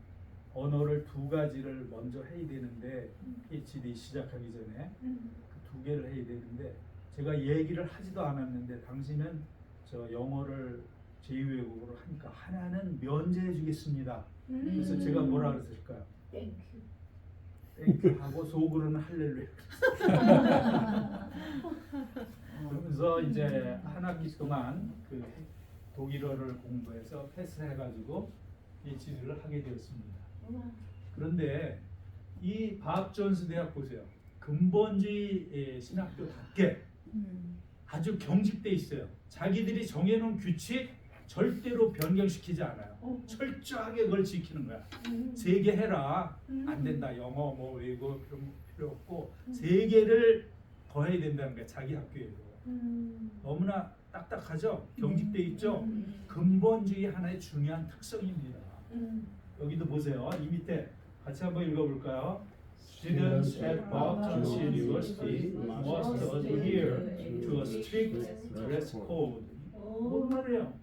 언어를 2가지를 먼저 해야 되는데 PhD 시작하기 전에 그 2개를 해야 되는데 제가 얘기를 하지도 않았는데 당신은 저 영어를 제2외국어로 하니까 하나는 면제해 주겠습니다. 그래서 제가 뭐라 그랬을까요? 땡큐 하고 속으로는 할렐루야. 그러면서 이제 한 학기 동안 그 독일어를 공부해서 패스해가지고 PhD를 하게 되었습니다. 그런데 이 밥 존스 대학 보세요. 근본주의 신학교답게 아주 경직돼 있어요. 자기들이 정해놓은 규칙 절대로 변경시키지 않아요. 철저하게 그걸 지키는 거야. 3개 해라. 안 된다. 영어 뭐 외국어 필요 없고 3개를 더 해야 된다는 거야. 자기 학교에도. 너무나 딱딱하죠? 경직돼 있죠? 근본주의 하나의 중요한 특성입니다. 여기도 보세요. 이 밑에 같이 한번 읽어볼까요? Students at Boston University must adhere to a strict dress code. 뭔 말이에요?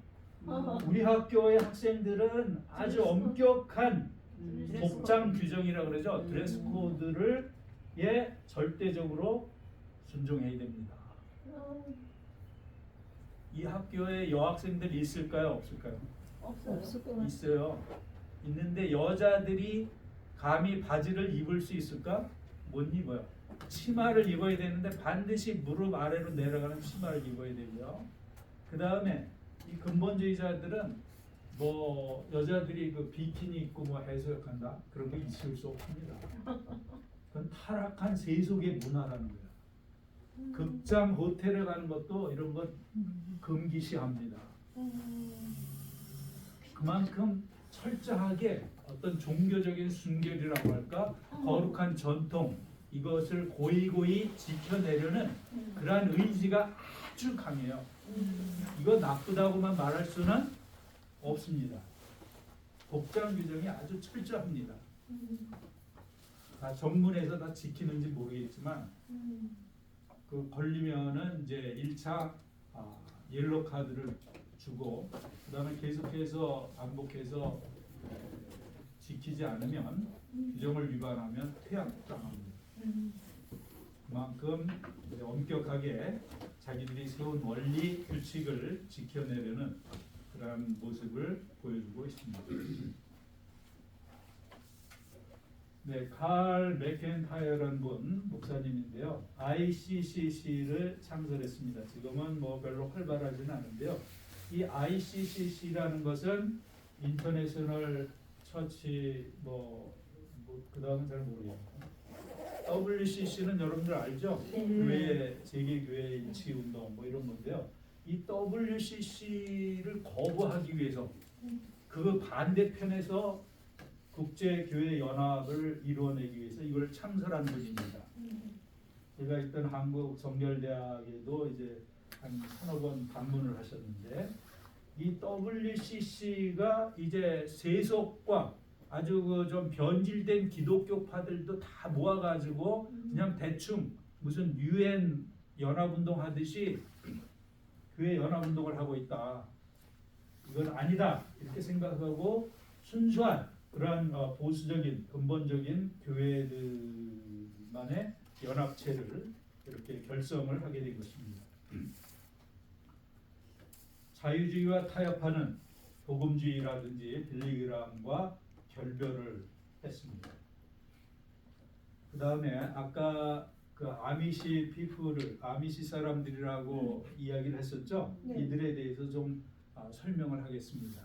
우리 학교의 학생들은 아주 엄격한 복장 규정이라고 그러죠. 드레스 코드를 절대적으로 순종해야 됩니다. 이 학교에 여학생들이 있을까요? 없을까요? 없어요. 있어요. 있는데 여자들이 감히 바지를 입을 수 있을까? 못 입어요. 치마를 입어야 되는데 반드시 무릎 아래로 내려가는 치마를 입어야 되고요. 그 다음에 이 근본주의자들은 뭐 여자들이 그 비키니 입고 뭐 해수욕한다 그런 거 있을 수 없습니다. 그건 타락한 세속의 문화라는 거예요. 극장 호텔에 가는 것도 이런 것 금기시합니다. 그만큼 철저하게 어떤 종교적인 순결이라고 할까 거룩한 전통 이것을 고이고이 지켜내려는 그러한 의지가 아주 강해요. 이거 나쁘다고만 말할 수는 없습니다. 복장 규정이 아주 철저합니다. 다 정문에서 다 지키는지 모르겠지만 그 걸리면은 이제 1차 옐로 카드를 주고 그다음에 계속해서 반복해서 지키지 않으면 규정을 위반하면 퇴학당합니다. 그만큼 이제 엄격하게 자기들이 세운 원리 규칙을 지켜내려는 그러한 모습을 보여주고 있습니다. 네, 칼 맥켄타이어라는 분 목사님인데요. ICCC를 창설했습니다. 지금은 뭐 별로 활발하지는 않은데요. 이 ICCC라는 것은 인터내셔널 처치 그 다음은 잘 모르겠고 WCC는 여러분들 알죠? 교회 세계 교회 일치 운동 뭐 이런 건데요. 이 WCC를 거부하기 위해서 그 반대편에서 국제교회 연합을 이루어내기 위해서 이걸 창설한 분입니다. 제가 있던 한국 성결대학에도 이제 한 1,000여 번 방문을 하셨는데 이 WCC가 이제 세속과 아주 그 좀 변질된 기독교파들도 다 모아가지고 그냥 대충 무슨 UN 연합운동 하듯이 교회 연합운동을 하고 있다. 이건 아니다. 이렇게 생각하고 순수한 그러한 보수적인 근본적인 교회들만의 연합체를 이렇게 결성을 하게 된 것입니다. 자유주의와 타협하는 복음주의라든지 빌리그람과 결별을 했습니다. 그 다음에 아까 그 아미시 피플을 아미시 사람들이라고 이야기를 했었죠. 이들에 대해서 좀 설명을 하겠습니다.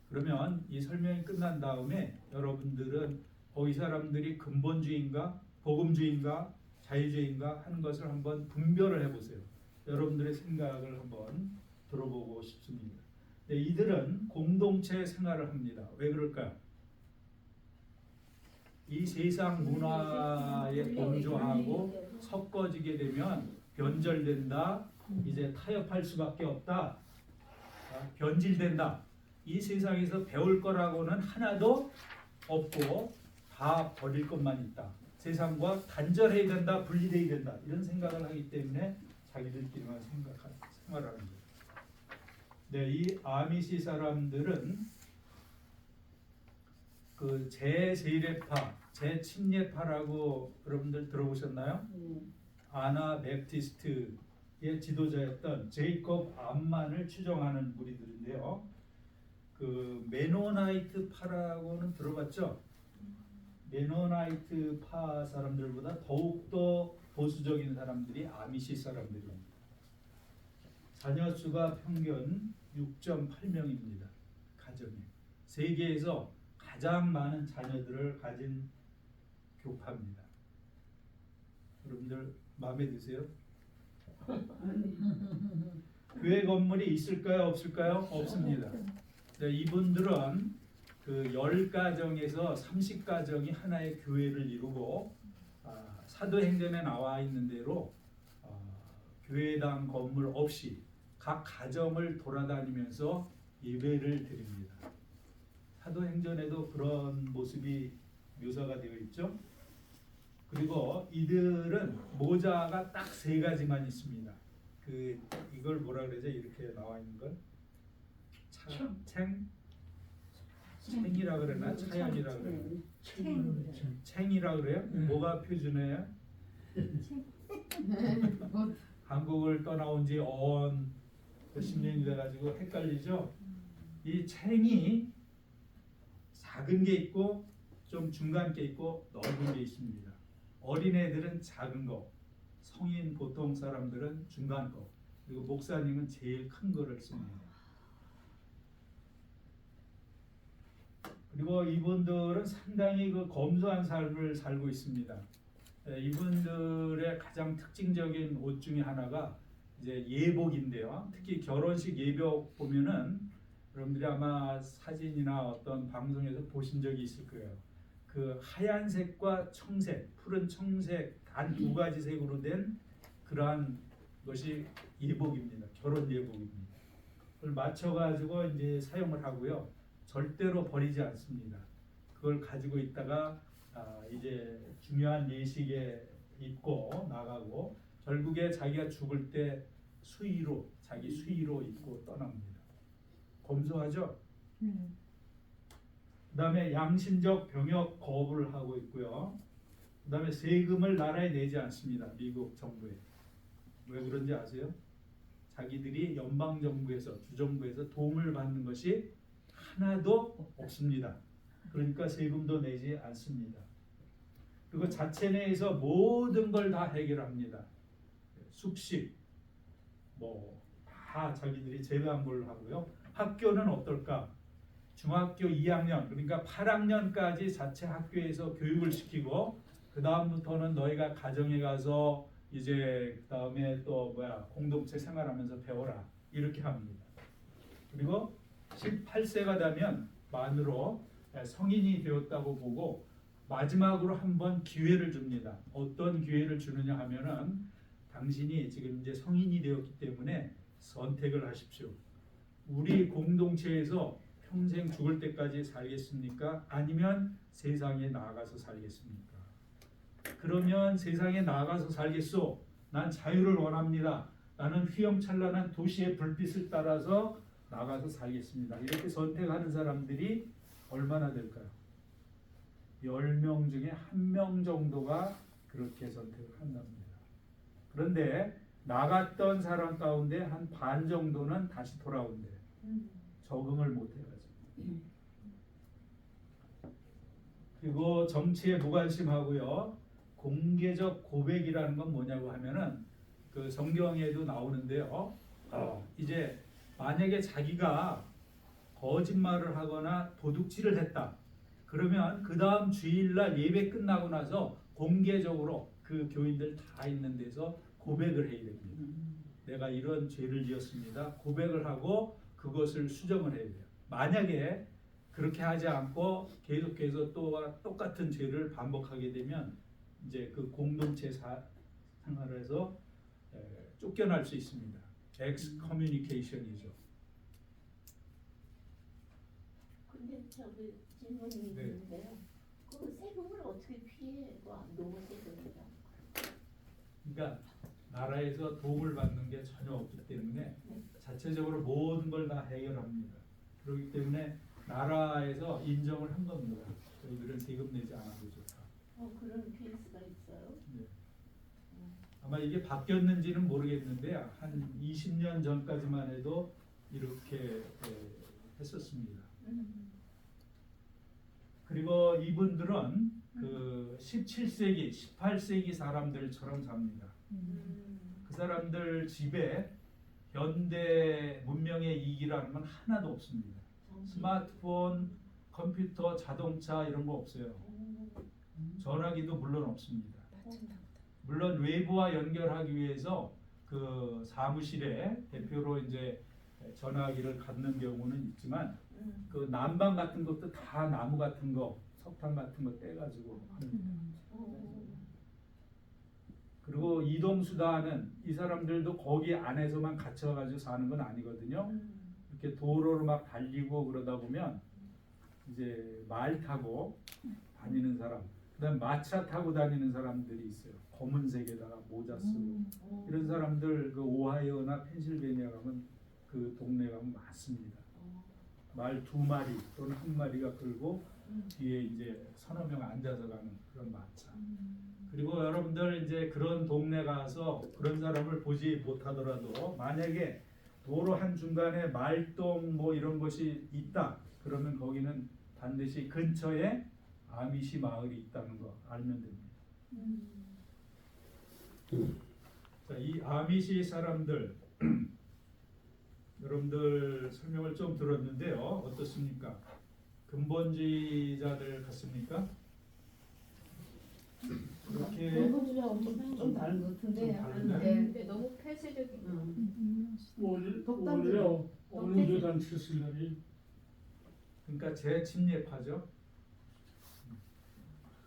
그러면 이 설명이 끝난 다음에 여러분들은 이 사람들이 근본주의인가 복음주의인가 자유주의인가 하는 것을 한번 분별을 해보세요. 여러분들의 생각을 한번 들어보고 싶습니다. 네, 이들은 공동체 생활을 합니다. 왜 그럴까요? 이 세상 문화에 동조하고 섞어지게 되면 변절된다. 이제 타협할 수밖에 없다. 변질된다. 이 세상에서 배울 거라고는 하나도 없고 다 버릴 것만 있다. 세상과 단절해야 된다. 분리돼야 된다. 이런 생각을 하기 때문에 자기들끼리만 생활하는 거예요. 네, 이 아미시 사람들은 그 제세례파, 제침례파라고 여러분들 들어보셨나요? 아나 베프티스트의 지도자였던 제이콥 암만을 추종하는 무리들인데요. 그 메노나이트 파라고는 들어봤죠? 메노나이트 파 사람들보다 더욱더 보수적인 사람들이 아미시 사람들입니다. 자녀 수가 평균 6.8명입니다. 가정에. 세계에서 가장 많은 자녀들을 가진 교파입니다. 여러분들 마음에 드세요? 교회 건물이 있을까요? 없을까요? 없습니다. 네, 이분들은 그 10가정에서 30가정이 하나의 교회를 이루고 사도행전에 나와 있는 대로 교회당 건물 없이 각 가정을 돌아다니면서 예배를 드립니다. 사도행전에도 그런 모습이 묘사가 되어 있죠. 그리고 이들은 모자가 딱 3가지만 있습니다. 이걸 뭐라 그러죠? 이렇게 나와 있는 걸 챙이라 그러나 차양이라 그러나 챙이라 그래요? 뭐가 표준어예요? 한국을 떠나온 지 몇십 년이 돼가지고 헷갈리죠? 이 챙이 작은 게 있고 좀 중간 게 있고 넓은 게 있습니다. 어린애들은 작은 거, 성인 보통 사람들은 중간 거, 그리고 목사님은 제일 큰 거를 씁니다. 그리고 이분들은 상당히 검소한 삶을 살고 있습니다. 이분들의 가장 특징적인 옷 중에 하나가 이제 예복인데요. 특히 결혼식 예복 보면은 여러분들이 아마 사진이나 어떤 방송에서 보신 적이 있을 거예요. 그 하얀색과 청색, 푸른 청색 단 2가지 색으로 된 그러한 것이 예복입니다. 결혼 예복입니다. 그걸 맞춰가지고 이제 사용을 하고요. 절대로 버리지 않습니다. 그걸 가지고 있다가 이제 중요한 예식에 입고 나가고 결국에 자기가 죽을 때 자기 수의로 입고 떠납니다. 검소하죠? 그 다음에 양심적 병역 거부를 하고 있고요. 그 다음에 세금을 나라에 내지 않습니다. 미국 정부에. 왜 그런지 아세요? 자기들이 연방정부에서 주정부에서 도움을 받는 것이 하나도 없습니다. 그러니까 세금도 내지 않습니다. 그리고 자체 내에서 모든 걸 다 해결합니다. 숙식 다 자기들이 재방불을 하고요. 학교는 어떨까? 중학교 2학년 그러니까 8학년까지 자체 학교에서 교육을 시키고 그 다음부터는 너희가 가정에 가서 이제 그 다음에 또 공동체 생활하면서 배워라 이렇게 합니다. 그리고 18세가 되면 만으로 성인이 되었다고 보고 마지막으로 한번 기회를 줍니다. 어떤 기회를 주느냐 하면은 당신이 지금 이제 성인이 되었기 때문에 선택을 하십시오. 우리 공동체에서 평생 죽을 때까지 살겠습니까? 아니면 세상에 나가서 살겠습니까? 그러면 세상에 나가서 살겠소. 난 자유를 원합니다. 나는 휘황찬란한 도시의 불빛을 따라서 나가서 살겠습니다. 이렇게 선택하는 사람들이 얼마나 될까요? 10명 중에 1명 정도가 그렇게 선택을 한답니다. 그런데 나갔던 사람 가운데 한 반 정도는 다시 돌아온대요. 적응을 못해가지고. 그리고 정치에 무관심하고요. 공개적 고백이라는 건 뭐냐고 하면은 그 성경에도 나오는데요. 이제 만약에 자기가 거짓말을 하거나 도둑질을 했다. 그러면 그 다음 주일날 예배 끝나고 나서 공개적으로 그 교인들 다 있는 데서 고백을 해야 됩니다. 내가 이런 죄를 지었습니다. 고백을 하고 그것을 수정을 해야 돼요. 만약에 그렇게 하지 않고 계속해서 또 똑같은 죄를 반복하게 되면 이제 그 공동체 생활에서 쫓겨날 수 있습니다. 엑스커뮤니케이션이죠. 근데 저기 질문이 네. 있는데요. 그 세금을 어떻게 피해? 노무 세금이라. 그러니까 나라에서 도움을 받는 게 전혀 없기 때문에 자체적으로 모든 걸 다 해결합니다. 그렇기 때문에 나라에서 인정을 한 겁니다. 저희들은 세금 내지 않아도 좋다. 그런 케이스가 있어요? 네. 아마 이게 바뀌었는지는 모르겠는데 한 20년 전까지만 해도 이렇게 했었습니다. 그리고 이분들은 그 17세기, 18세기 사람들처럼 삽니다. 그 사람들 집에 현대 문명의 이익이라는 건 하나도 없습니다. 스마트폰, 컴퓨터, 자동차 이런 거 없어요. 전화기도 물론 없습니다. 물론 외부와 연결하기 위해서 그 사무실에 대표로 이제 전화기를 갖는 경우는 있지만 그 난방 같은 것도 다 나무 같은 거, 석탄 같은 거 떼가지고 하는. 그리고 이동수단은 이 사람들도 거기 안에서만 갇혀가지고 사는 건 아니거든요. 이렇게 도로를 막 달리고 그러다 보면 이제 말 타고 다니는 사람, 그다음 마차 타고 다니는 사람들이 있어요. 검은색에다가 모자 쓰고 이런 사람들 그 오하이오나 펜실베니아 가면 그 동네 가면 많습니다. 말 2마리 또는 1마리가 끌고 뒤에 이제 서너 명 앉아서 가는 그런 마차. 그리고 여러분들 이제 그런 동네 가서 그런 사람을 보지 못하더라도 만약에 도로 한 중간에 말동 뭐 이런 것이 있다 그러면 거기는 반드시 근처에 아미시 마을이 있다는 거 알면 됩니다. 자, 이 아미시 사람들 여러분들 설명을 좀 들었는데요. 어떻습니까? 근본주의자들 같습니까? 이렇게 근본주의하고 좀 다른 것 같은데. 좀 다른가요? 네. 너무 폐쇄적인 거. 독단적이에요. 어느 교단 출신들이 그러니까 재침례파죠.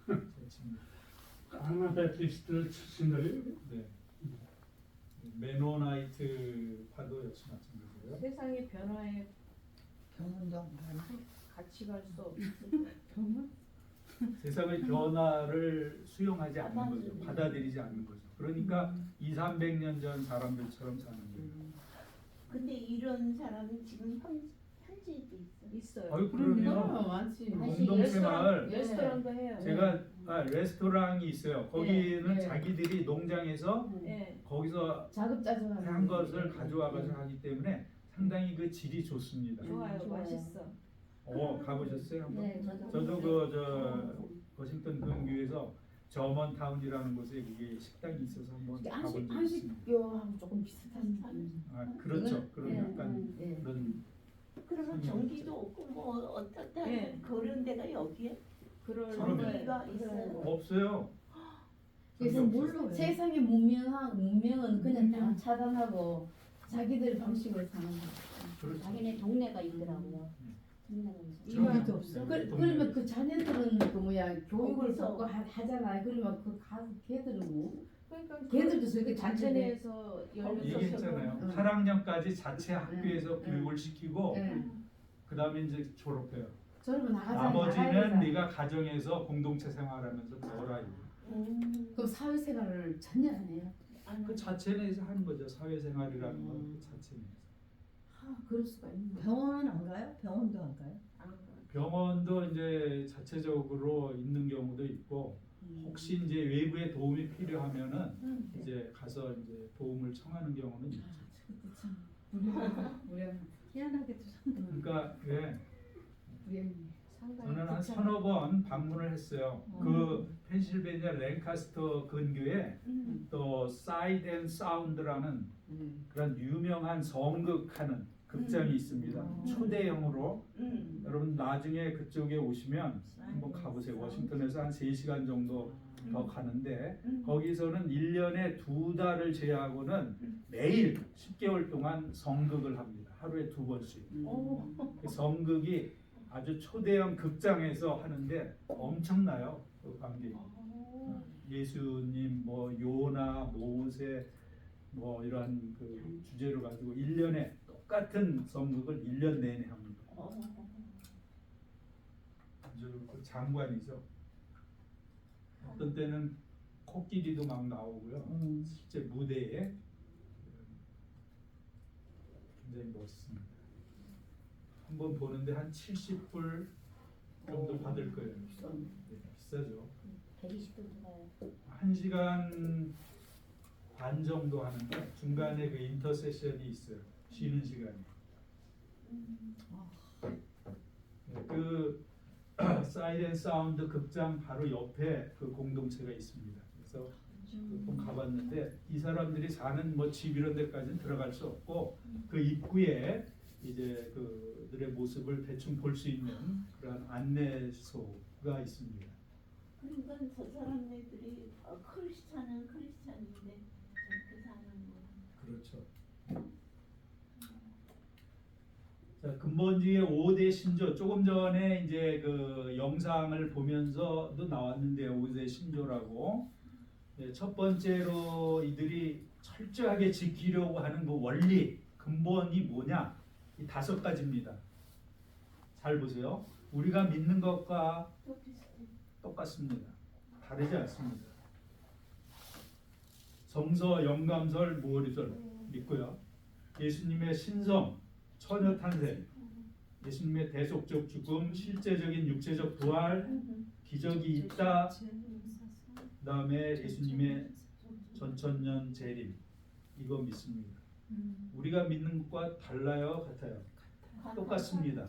재침례. 아나베티스트 출신들이 네. 메노나이트 파도 역시 마찬가지고요. 세상의 변화에 병원도 같이 갈 수 없어. 세상의 변화를 수용하지 않는 거죠. 받아들이지 않는 거죠. 그러니까 200~300년 전 사람들처럼 사는 거예요. 근데 이런 사람은 지금 현지에도 있어. 있어요. 아유, 그러면 많지. 공동체 마을 레스토랑도 해요. 제가 레스토랑이 있어요. 거기는 네. 자기들이 농장에서 네. 거기서 자급자족하는 한 것을 가져와가지고 하기 때문에 상당히 그 질이 좋습니다. 좋아요. 맛있어. 가보셨어요? 한번? 네, 저도 그 워싱턴 근교에서 저먼타운이라는 곳에 그게 식당이 있어서 한번 가본 적이 있습니다. 한식교하고 조금 비슷한. 아 그렇죠. 그런 약간 네. 그런 그러면 전기도 없고 뭐 어떻다 네. 그런 데가 여기에 그럴 그러면- 전기가 있어요. 없어요. 그래서 전혀 물론 없어요. 세상의 문명은 그냥 다 차단하고 자기들 방식으로 사는 거예요. 그렇죠. 자기네 동네가 있더라고요. 음. 동네가 이마도 있어요. 없어. 그러면 그 자녀들은 그 뭐야 교육을 거기서- 받고 하잖아요. 그러면 그 가서 걔들은 뭐 그러니까 걔들도 저렇게 자체 자체내 내에서 얘기했잖아요. 응. 8학년까지 자체 학교에서 응. 교육을 시키고 예. 그 다음에 이제 졸업해요. 저러면 나머지는 네가 가정에서 공동체 생활하면서 배워라. 이거. 그럼 사회생활을 전혀 안 해요. 그 자체 내에서 하는 거죠. 사회생활이라는 건 자체 내에서. 그럴 수가 있는 거야. 병원 안 가요? 병원도 안 가요? 병원도 이제 자체적으로 있는 경우도 있고 혹시 이제 외부의 도움이 필요하면은 이제 가서 이제 도움을 청하는 경우는 있죠. 그것도 참 무량 희한하게도 그러니까 예, 무량. 상당히 저는 한 서너 번 방문을 했어요. 그 펜실베니아 랭카스터 근교에 또 사이드 앤 사운드라는 그런 유명한 성극하는 극장이 있습니다. 초대형으로 여러분 나중에 그쪽에 오시면 한번 가보세요. 워싱턴에서 한 3시간 정도 더 가는데 거기서는 1년에 2달을 제외하고는 매일 10개월 동안 성극을 합니다. 하루에 2번씩. 그 성극이 아주 초대형 극장에서 하는데 엄청나요. 그 관객이. 예수님, 뭐 요나, 모세, 뭐 이런 그 주제를 가지고 1년에 똑같은 성극을 1년 내내 합니다. 아주 그 장관이죠. 어떤 때는 코끼리도 막 나오고요. 실제 무대에 굉장히 멋있습니다. 한번 보는데 한 70불 정도 받을 거예요. 네, 비싸죠. 120분 가요. 1시간 반 정도 하는데 중간에 그 인터세션이 있어요. 쉬는 시간이. 네, 그 사이렌 사운드 극장 바로 옆에 그 공동체가 있습니다. 그래서 좀 가봤는데 이 사람들이 사는 뭐 집 이런 데까지는 들어갈 수 없고 그 입구에 이제 그들의 모습을 대충 볼 수 있는 그런 안내소가 있습니다. 그러니까 저 사람들이 크리스찬은 크리스찬인데 저렇게 사는 거. 그렇죠. 자, 근본주의의 5대 신조, 조금 전에 이제 그 영상을 보면서도 나왔는데요. 5대 신조라고. 네, 첫 번째로 이들이 철저하게 지키려고 하는 그 원리, 근본이 뭐냐? 이 5가지입니다. 잘 보세요. 우리가 믿는 것과 똑같습니다. 다르지 않습니다. 성서, 영감설, 모리설 믿고요. 예수님의 신성, 처녀 탄생, 예수님의 대속적 죽음, 실제적인 육체적 부활, 기적이 있다. 그다음에 예수님의 전천년 재림, 이거 믿습니다. 우리가 믿는 것과 달라요, 같아요? 똑같습니다.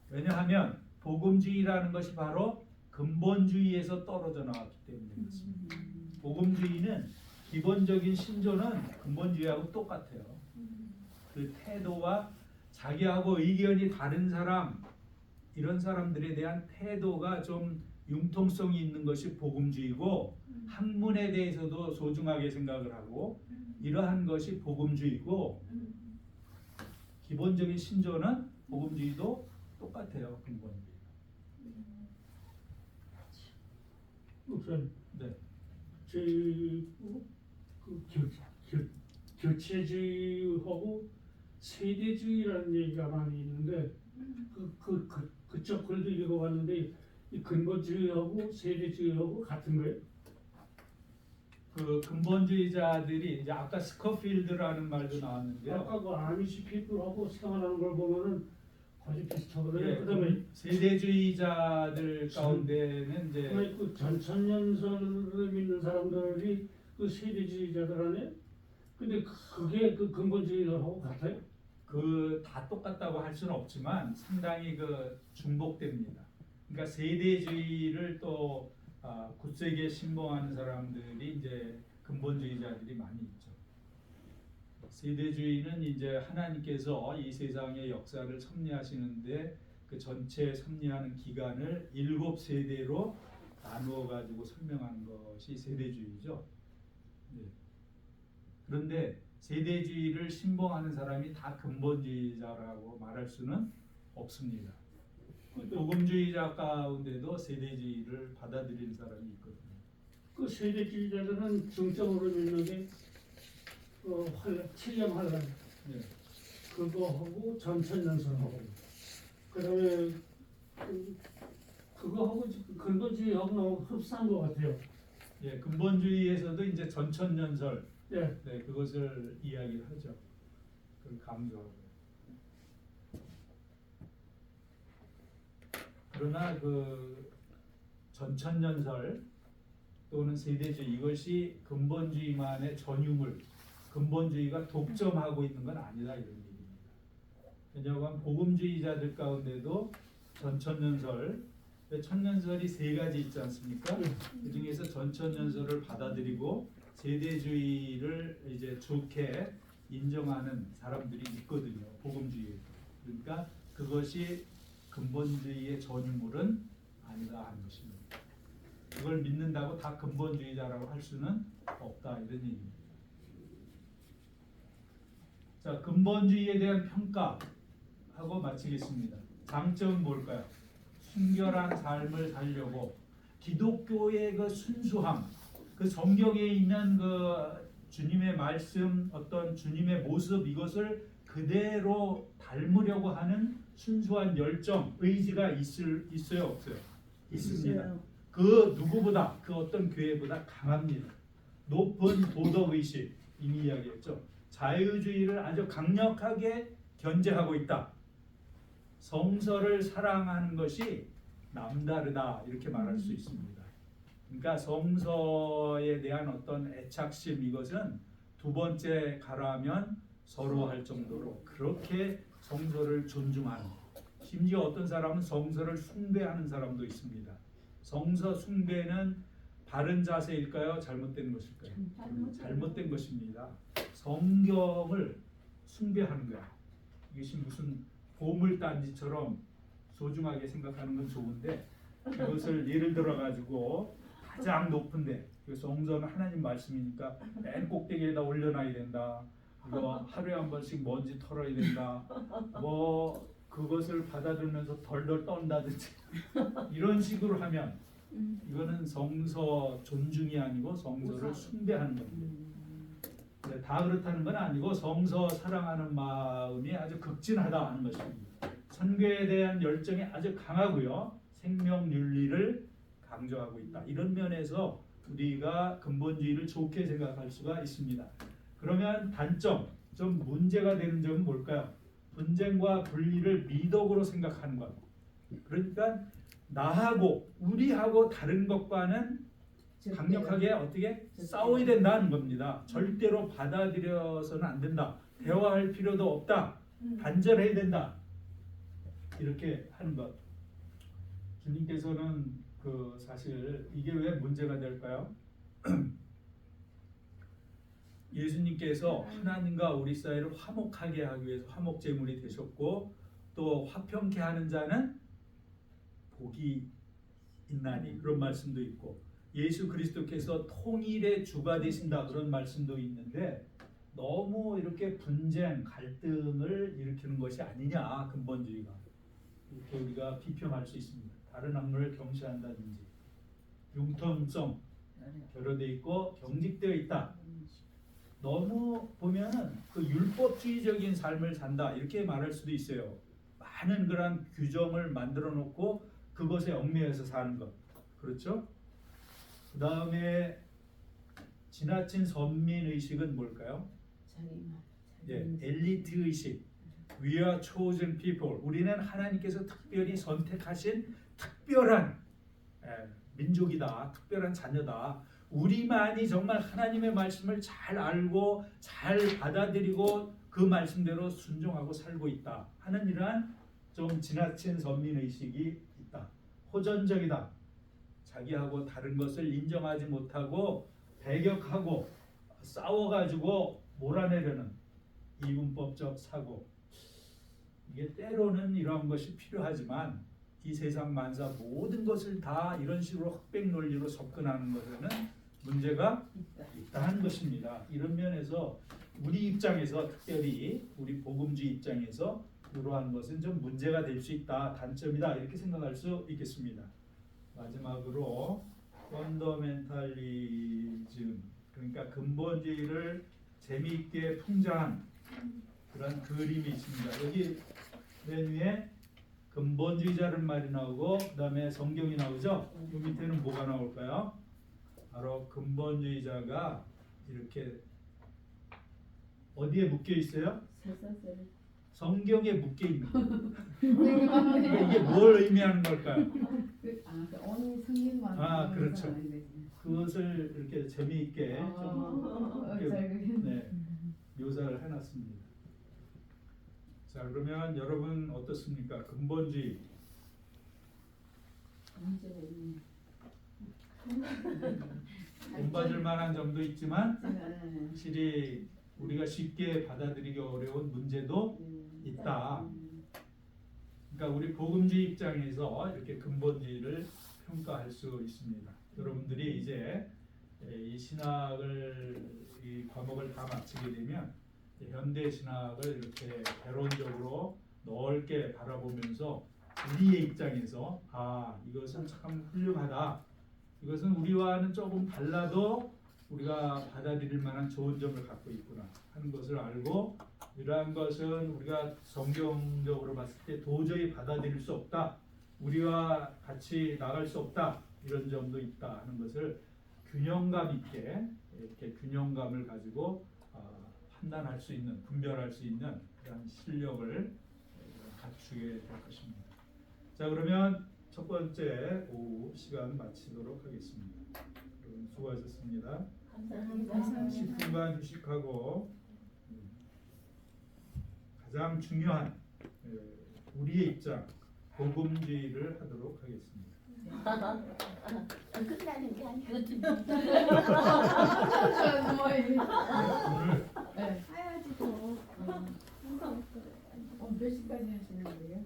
왜냐하면 복음주의라는 것이 바로 근본주의에서 떨어져 나왔기 때문에 그렇습니다. 복음주의는 기본적인 신조는 근본주의하고 똑같아요. 그 태도와 자기하고 의견이 다른 사람, 이런 사람들에 대한 태도가 좀 융통성이 있는 것이 복음주의고, 학문에 대해서도 소중하게 생각을 하고, 이러한 것이 복음주의고, 기본적인 신조는 복음주의도 똑같아요. 근본주의. 우선 네. 교체주의하고 세대주의라는 얘기가 많이 있는데 그쪽 글도 읽어봤는데 이 근본주의하고 세대주의하고 같은 거예요? 그 근본주의자들이 이제 아까 스코필드라는 말도 나왔는데요. 아까 그 아미시 피플하고 생활하는 걸 보면은 거의 비슷하거든요. 예, 그다음에 세대주의자들 가운데는 이제 그 전천년설을 믿는 사람들이 그 세대주의자들 안에, 근데 그게 그 근본주의하고 같아요? 그 다 똑같다고 할 수는 없지만 상당히 그 중복됩니다. 그러니까 세대주의를 또 굳세게 신봉하는 사람들이 이제 근본주의자들이 많이 있죠. 세대주의는 이제 하나님께서 이 세상의 역사를 섭리하시는데 그 전체 섭리하는 기간을 7세대로 나누어 가지고 설명하는 것이 세대주의죠. 네. 그런데 세대주의를 신봉하는 사람이 다 근본주의자라고 말할 수는 없습니다. 복음주의자 가운데도 세대주의를 받아들이는 사람이 있거든요. 그 세대주의자들은 중점으로 믿는 게 칠령 환란, 네. 그거하고 전천년설하고, 그다음에 그거하고 근본주의하고 너무 흡사한 것 같아요. 예, 근본주의에서도 이제 전천년설, 예. 네, 그것을 이야기를 하죠. 그걸 강조하고. 그러나 그 전천년설 또는 세대주의, 이것이 근본주의만의 전유물, 근본주의가 독점하고 있는 건 아니다, 이런 얘기입니다. 왜냐하면 복음주의자들 가운데도 전천년설, 천년설이 3가지 있지 않습니까? 그 중에서 전천년설을 받아들이고 세대주의를 이제 좋게 인정하는 사람들이 있거든요. 복음주의. 그러니까 그것이 근본주의의 전유물은 아니다 하는 것입니다. 그걸 믿는다고 다 근본주의자라고 할 수는 없다, 이런 얘기입니다. 자, 근본주의에 대한 평가하고 마치겠습니다. 장점은 뭘까요? 순결한 삶을 살려고 기독교의 그 순수함, 그 성경에 있는 그 주님의 말씀, 어떤 주님의 모습, 이것을 그대로 닮으려고 하는 순수한 열정, 의지가 있어요, 없어요? 있습니다. 그 누구보다, 그 어떤 교회보다 강합니다. 높은 도덕의식, 이미 이야기했죠. 자유주의를 아주 강력하게 견제하고 있다. 성서를 사랑하는 것이 남다르다, 이렇게 말할 수 있습니다. 그러니까 성서에 대한 어떤 애착심, 이것은 두 번째 가라하면 서로 할 정도로 그렇게 성서를 존중하는, 심지어 어떤 사람은 성서를 숭배하는 사람도 있습니다. 성서 숭배는 바른 자세일까요? 잘못된 것일까요? 잘못된 것입니다. 성경을 숭배하는 거야. 이것이 무슨 보물단지처럼 소중하게 생각하는 건 좋은데, 그것을 예를 들어 가지고 가장 높은데, 성서는 하나님 말씀이니까 맨 꼭대기에다 올려놔야 된다. 이거 하루에 한 번씩 먼지 털어야 된다. 뭐 그것을 받아들면서 덜덜 떤다든지 이런 식으로 하면 이거는 성서 존중이 아니고 성서를 숭배하는 겁니다. 네, 다 그렇다는 건 아니고 성서 사랑하는 마음이 아주 극진하다 하는 것입니다. 선교에 대한 열정이 아주 강하고요. 생명 윤리를 강조하고 있다. 이런 면에서 우리가 근본주의를 좋게 생각할 수가 있습니다. 그러면 단점, 좀 문제가 되는 점은 뭘까요? 분쟁과 분리를 미덕으로 생각하는 것. 그러니까 나하고 우리하고 다른 것과는 강력하게 어떻게 싸워야 된다는 겁니다. 절대로 받아들여서는 안 된다. 대화할 필요도 없다. 단절해야 된다. 이렇게 하는 것. 주님께서는 그 사실 이게 왜 문제가 될까요? 예수님께서 하나님과 우리 사이를 화목하게 하기 위해서 화목제물이 되셨고 또 화평케 하는 자는 복이 있나니 그런 말씀도 있고 예수 그리스도께서 통일의 주가 되신다 그런 말씀도 있는데 너무 이렇게 분쟁, 갈등을 일으키는 것이 아니냐 근본주의가 이렇게 우리가 비평할 수 있습니다. 다른 학문을 경시한다든지 융통성 결여되어 있고 경직되어 있다. 너무 보면은 그 율법주의적인 삶을 산다 이렇게 말할 수도 있어요. 많은 그런 규정을 만들어 놓고 그것에 얽매여서 사는 것. 그렇죠? 그 다음에 지나친 선민의식은 뭘까요? 엘리트 의식. We are chosen people. 우리는 하나님께서 특별히 선택하신 특별한 민족이다. 특별한 자녀다. 우리만이 정말 하나님의 말씀을 잘 알고 잘 받아들이고 그 말씀대로 순종하고 살고 있다 하는 이러한 좀 지나친 선민의식이 있다. 호전적이다. 자기하고 다른 것을 인정하지 못하고 배격하고 싸워가지고 몰아내려는 이분법적 사고. 이게 때로는 이러한 것이 필요하지만 이 세상 만사 모든 것을 다 이런 식으로 흑백 논리로 접근하는 것에는 문제가 있다는 것입니다. 이런 면에서 우리 입장에서 특별히 우리 복음주의 입장에서 이러한 것은 좀 문제가 될 수 있다, 단점이다 이렇게 생각할 수 있겠습니다. 마지막으로 펀더멘탈리즘 그러니까 근본주의를 재미있게 풍자한 그런 그림이 있습니다. 여기 맨 위에 근본주의자는 말이 나오고 그 다음에 성경이 나오죠. 이 밑에는 뭐가 나올까요? 바로 근본주의자가 이렇게 어디에 묶여 있어요? 성경에 묶여 있는 거예요. 이게 뭘 의미하는 걸까요? 그렇죠. 그것을 이렇게 재미있게 좀 이렇게, 묘사를 해놨습니다. 자, 그러면 여러분 어떻습니까? 근본주의. 본받을 만한 점도 있지만 확실히 우리가 쉽게 받아들이기 어려운 문제도 있다. 그러니까 우리 복음주의 입장에서 이렇게 근본주의를 평가할 수 있습니다. 여러분들이 이제 이 신학을 이 과목을 다 마치게 되면 현대 신학을 이렇게 개론적으로 넓게 바라보면서 우리의 입장에서 이것은 참 훌륭하다. 이것은 우리와는 조금 달라도 우리가 받아들일 만한 좋은 점을 갖고 있구나 하는 것을 알고 이러한 것은 우리가 성경적으로 봤을 때 도저히 받아들일 수 없다. 우리와 같이 나갈 수 없다. 이런 점도 있다 하는 것을 균형감 있게 이렇게 균형감을 가지고 판단할 수 있는, 분별할 수 있는 그런 실력을 갖추게 될 것입니다. 자, 그러면 첫 번째 오후 시간 마치도록 하겠습니다. 여러분 수고하셨습니다. 감사합니다. 10분간 휴식하고 가장 중요한 우리의 입장, 복음주의를 하도록 하겠습니다. 끝나는 게 아니고 오늘 해야지 또. 항상 그래. 몇 시까지 하시는 거예요?